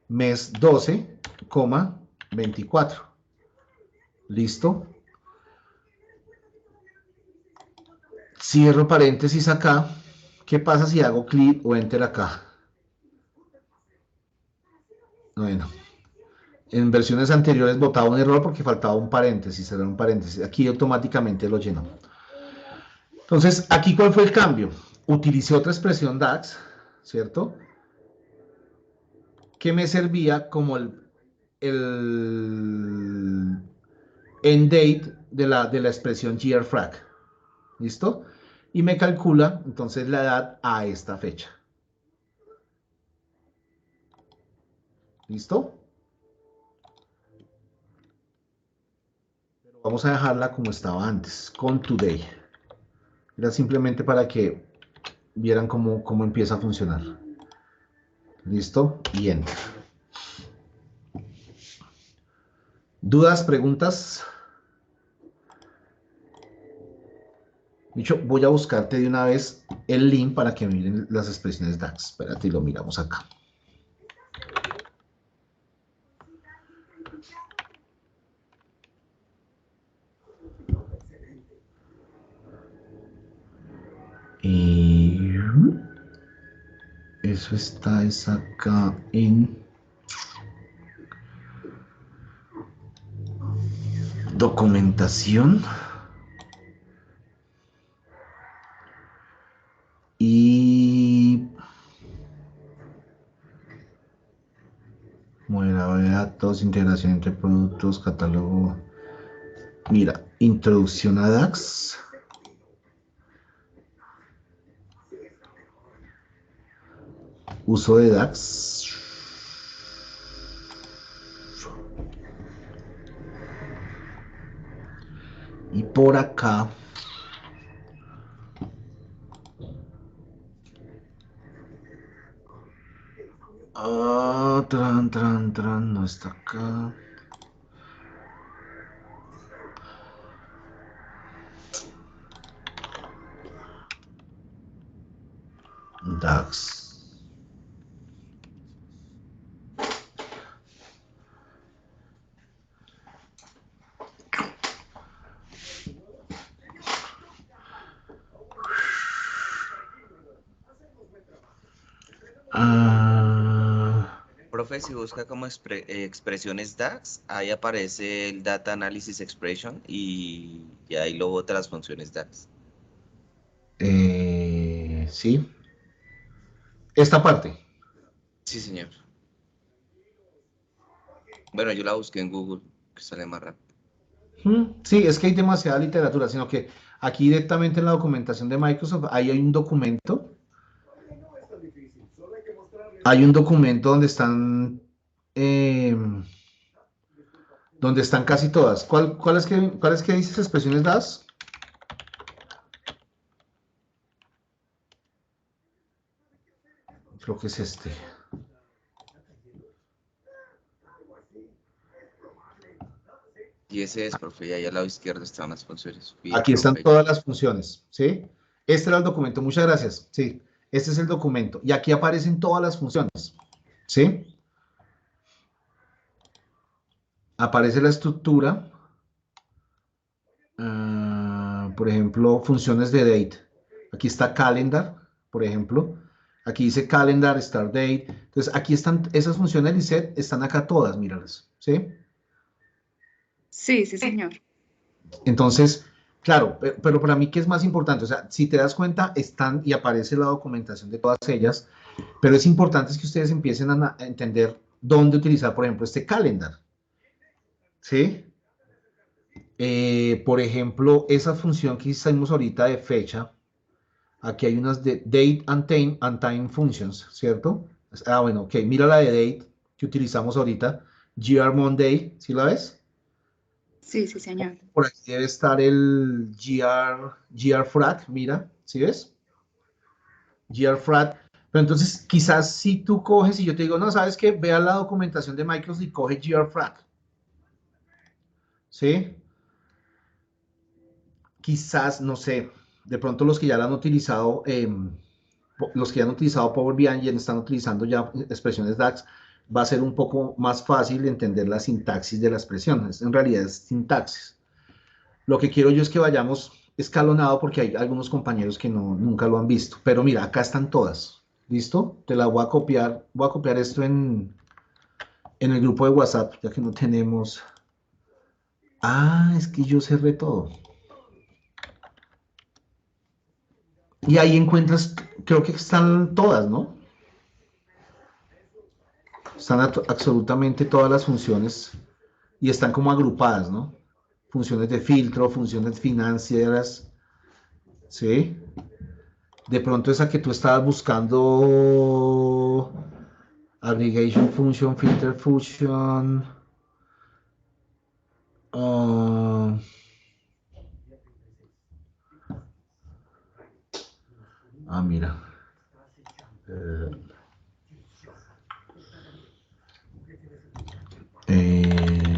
mes 12, 24. ¿Listo? Cierro paréntesis acá. ¿Qué pasa si hago clic o enter acá? Bueno, en versiones anteriores botaba un error porque faltaba un paréntesis, era un paréntesis. Aquí automáticamente lo llenó. Entonces, aquí, ¿cuál fue el cambio? Utilicé otra expresión DAX, ¿cierto? Que me servía como el end date de la expresión grfrag. ¿Listo? Y me calcula, entonces, la edad a esta fecha. ¿Listo? Vamos a dejarla como estaba antes, con today. Era simplemente para que vieran cómo empieza a funcionar. ¿Listo? Y enter. ¿Dudas, preguntas? Dicho, voy a buscarte de una vez el link para que miren las expresiones DAX. Espérate y lo miramos acá. Y eso está es acá en documentación. Y modelo de datos, integración entre productos, catálogo. Mira, introducción a DAX. Uso de DAX. Y por acá. No está acá. DAX. Profe, si busca como expresiones DAX, ahí aparece el Data Analysis Expression y ahí luego otras funciones DAX. Sí. Esta parte. Sí, señor. Bueno, yo la busqué en Google, que sale más rápido. Sí, es que hay demasiada literatura, sino que aquí directamente en la documentación de Microsoft, ahí hay un documento. Hay un documento donde están casi todas. ¿Cuál es que dices expresiones DAX? Creo que es este. Y ese es, profe, y ahí al lado izquierdo están las funciones. Aquí están todas las funciones, ¿sí? Este era el documento, muchas gracias. Sí, este es el documento. Y aquí aparecen todas las funciones, ¿sí? Aparece la estructura. Por ejemplo, funciones de date. Aquí está calendar, por ejemplo. Aquí dice calendar, start date. Entonces, aquí están esas funciones de set, están acá todas, míralas, ¿sí? Sí, sí, señor. Entonces, claro, pero para mí, ¿qué es más importante? O sea, si te das cuenta, están y aparece la documentación de todas ellas, pero es importante que ustedes empiecen a entender dónde utilizar, por ejemplo, este calendar, ¿sí? Por ejemplo, esa función que hicimos ahorita de fecha, aquí hay unas de date and time functions, ¿cierto? Bueno, ok, mira la de date que utilizamos ahorita, GR Monday, ¿sí la ves? Sí, sí, señor. Por aquí debe estar el grfrag, mira, ¿sí ves? grfrag. Pero entonces, quizás si tú coges y yo te digo, no, ¿sabes qué? Ve a la documentación de Microsoft y coge grfrag. ¿Sí? Quizás, no sé, de pronto los que ya la han utilizado, los que ya han utilizado Power BI y están utilizando ya expresiones DAX, va a ser un poco más fácil entender la sintaxis de la expresión. En realidad es sintaxis. Lo que quiero yo es que vayamos escalonado porque hay algunos compañeros que nunca lo han visto. Pero mira, acá están todas. ¿Listo? Te la voy a copiar. Voy a copiar esto en el grupo de WhatsApp, ya que no tenemos... Ah, es que yo cerré todo. Y ahí encuentras, creo que están todas, ¿no? Están absolutamente todas las funciones y están como agrupadas, ¿no? Funciones de filtro, funciones financieras, ¿sí? De pronto esa que tú estabas buscando, aggregation function, filter function, mira.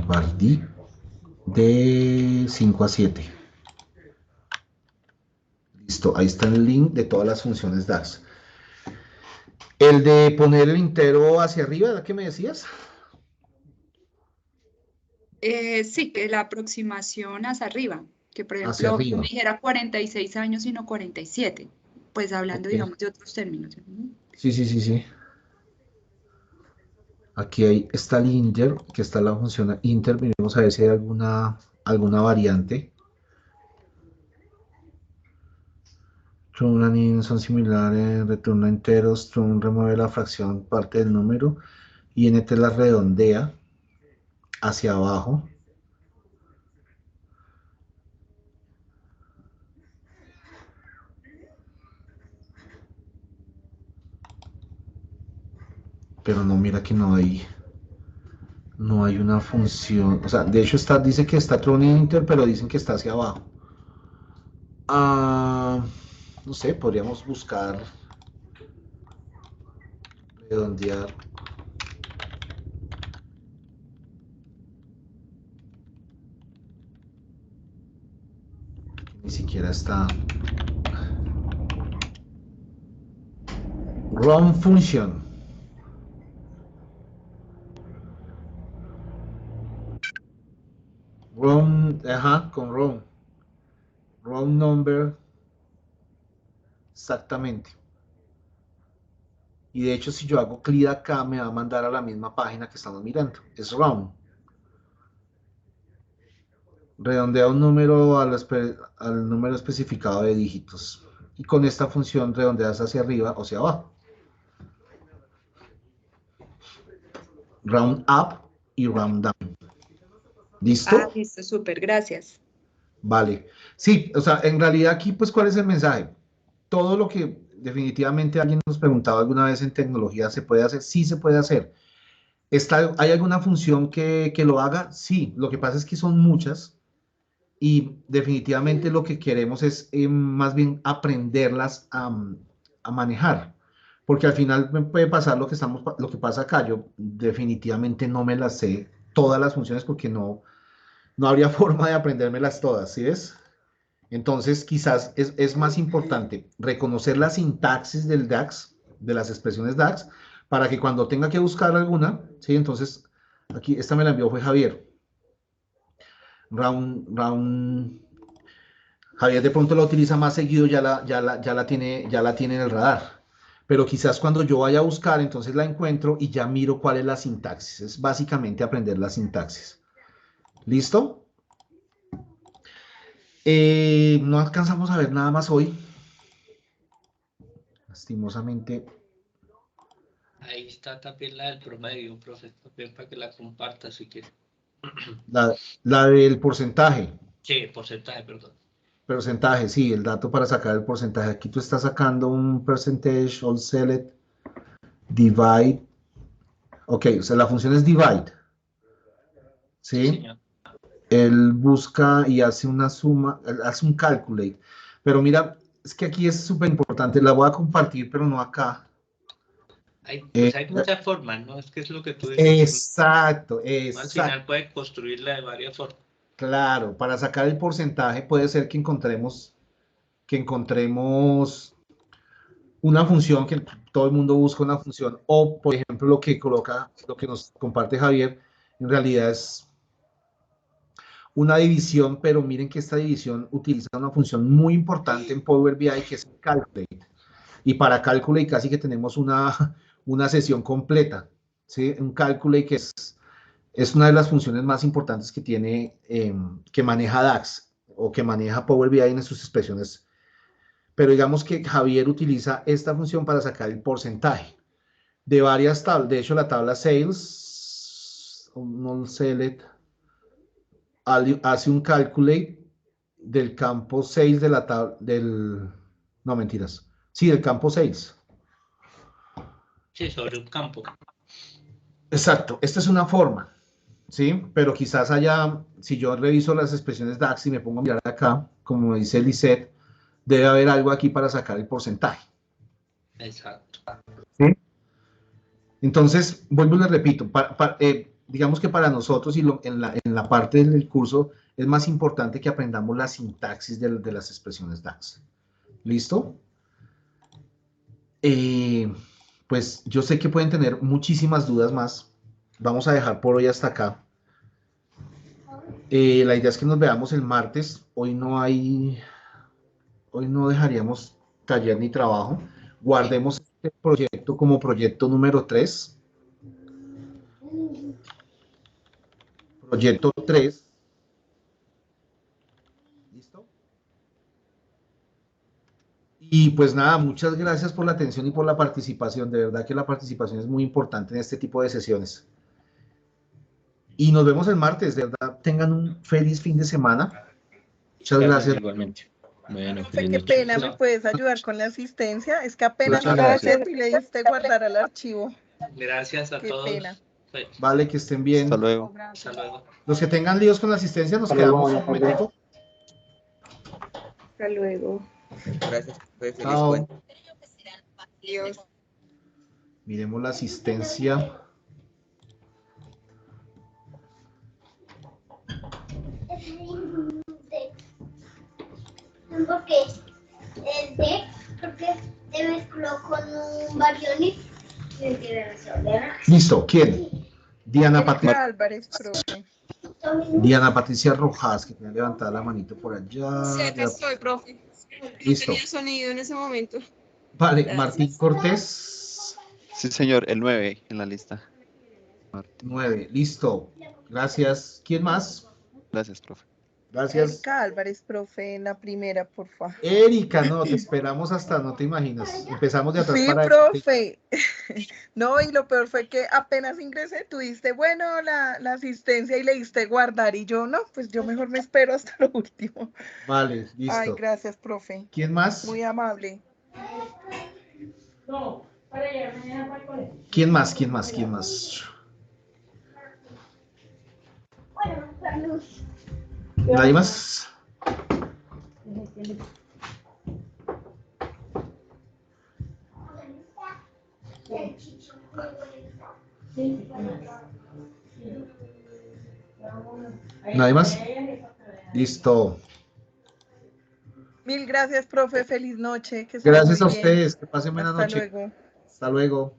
Bardi de 5 a 7. Listo, ahí está el link de todas las funciones DAX. El de poner el entero hacia arriba, ¿verdad que me decías? Sí, que la aproximación hacia arriba, que por Hacia ejemplo arriba. me dijera 46 años y no 47, pues hablando, Ok. digamos, de otros términos. Sí. Aquí está el inter, que está la función inter. Vamos a ver si hay alguna variante. True and in son similares, retorna enteros, true remueve la fracción, parte del número, y nt la redondea hacia abajo. Pero no, mira que no hay una función, o sea, de hecho dice que está true and inter, pero dicen que está hacia abajo. No sé, podríamos buscar redondear. Ni siquiera está. Round function. Round, con round. Round number. Exactamente. Y de hecho, si yo hago clic acá, me va a mandar a la misma página que estamos mirando. Es round. Redondea un número al número especificado de dígitos. Y con esta función redondeas hacia arriba o hacia abajo. Round up y round down. ¿Listo? Listo, súper, gracias. Vale. Sí, o sea, en realidad aquí, pues, ¿cuál es el mensaje? Todo lo que definitivamente alguien nos preguntaba alguna vez en tecnología, ¿se puede hacer? Sí se puede hacer. ¿Hay alguna función que lo haga? Sí, lo que pasa es que son muchas y definitivamente lo que queremos es más bien aprenderlas a manejar, porque al final me puede pasar lo que pasa acá. Yo definitivamente no me las sé todas las funciones porque no habría forma de aprendérmelas todas, ¿sí ves? Entonces, quizás es más importante reconocer la sintaxis del DAX, de las expresiones DAX, para que cuando tenga que buscar alguna, ¿sí? Entonces, aquí, esta me la envió fue Javier. Javier de pronto la utiliza más seguido, ya la tiene en el radar. Pero quizás cuando yo vaya a buscar, entonces la encuentro y ya miro cuál es la sintaxis. Es básicamente aprender la sintaxis. ¿Listo? No alcanzamos a ver nada más hoy. Lastimosamente. Ahí está también la del promedio, profe, también para que la comparta si quiere. La del porcentaje. Sí, porcentaje, perdón. Porcentaje, sí, el dato para sacar el porcentaje. Aquí tú estás sacando un percentage, all select, divide. Ok, o sea, la función es divide. ¿Sí? Sí, señor. Él busca y hace una suma, hace un calculate. Pero mira, es que aquí es súper importante. La voy a compartir, pero no acá. Hay muchas formas, ¿no? Es que es lo que tú dices. Exacto. Al final puede construirla de varias formas. Claro, para sacar el porcentaje puede ser que encontremos una función que todo el mundo busca una función, o por ejemplo lo que nos comparte Javier, en realidad es una división, pero miren que esta división utiliza una función muy importante en Power BI, que es el calculate. Y para calculate casi que tenemos una sesión completa, ¿sí? Un calculate que es una de las funciones más importantes que tiene, que maneja DAX o que maneja Power BI en sus expresiones. Pero digamos que Javier utiliza esta función para sacar el porcentaje de varias tablas. De hecho, la tabla sales, non-select, hace un calculate del campo 6 de la tabla, no, mentiras. Sí, del campo 6. Sí, sobre un campo. Exacto, esta es una forma, ¿sí? Pero quizás haya, si yo reviso las expresiones DAX y me pongo a mirar acá, como dice Lisette, debe haber algo aquí para sacar el porcentaje. Exacto. ¿Sí? Entonces, vuelvo y le repito, digamos que para nosotros y en la parte del curso es más importante que aprendamos la sintaxis de las expresiones DAX. ¿Listo? Pues yo sé que pueden tener muchísimas dudas más. Vamos a dejar por hoy hasta acá. La idea es que nos veamos el martes. Hoy no dejaríamos taller ni trabajo. Guardemos este proyecto como proyecto número 3. Proyecto 3. ¿Listo? Y pues nada, muchas gracias por la atención y por la participación. De verdad que la participación es muy importante en este tipo de sesiones. Y nos vemos el martes. De verdad, tengan un feliz fin de semana. Muchas gracias. Igualmente. Bueno, Profe, feliz qué noche. pena, ¿me puedes ayudar con la asistencia? Es que apenas Claro. estaba haciendo y le diste guardar al archivo. Gracias a Qué todos. pena. Vale, que estén bien. Hasta luego. Hasta luego. Los que tengan líos con la asistencia, nos Hasta luego, quedamos un buenas tardes. momento. Hasta luego. Gracias, profe. Feliz Chao. puente. Dios. Miremos la asistencia. Porque el D, porque te mezcló con un baryonic y quiere resolver. Listo, ¿quién? Diana Patricia. Álvarez, profe. Diana Patricia Rojas, que tiene levantada la manito por allá. Sí, acá estoy, profe. Listo. No tenía sonido en ese momento. Vale, Gracias. Martín Cortés. Sí, señor, el 9 en la lista. 9, listo. Gracias. ¿Quién más? Gracias, profe. Gracias. Erika Álvarez, profe, en la primera, por favor. Erika, no, te esperamos hasta, no te imaginas. Empezamos de atrás Sí, para adelante. profe. No, y lo peor fue que apenas ingresé, tú diste, bueno, la asistencia y le diste guardar. Y yo, no, pues yo mejor me espero hasta lo último. Vale, listo. Ay, gracias, profe. ¿Quién más? Muy amable. ¿Quién más? ¿Quién más? ¿Quién más? Bueno, Carlos. ¿Nadie más? ¿Nadie más? Listo. Mil gracias, profe. Feliz noche. Que Gracias estén a muy bien. ustedes. Que pasen buena Hasta noche. luego. Hasta luego.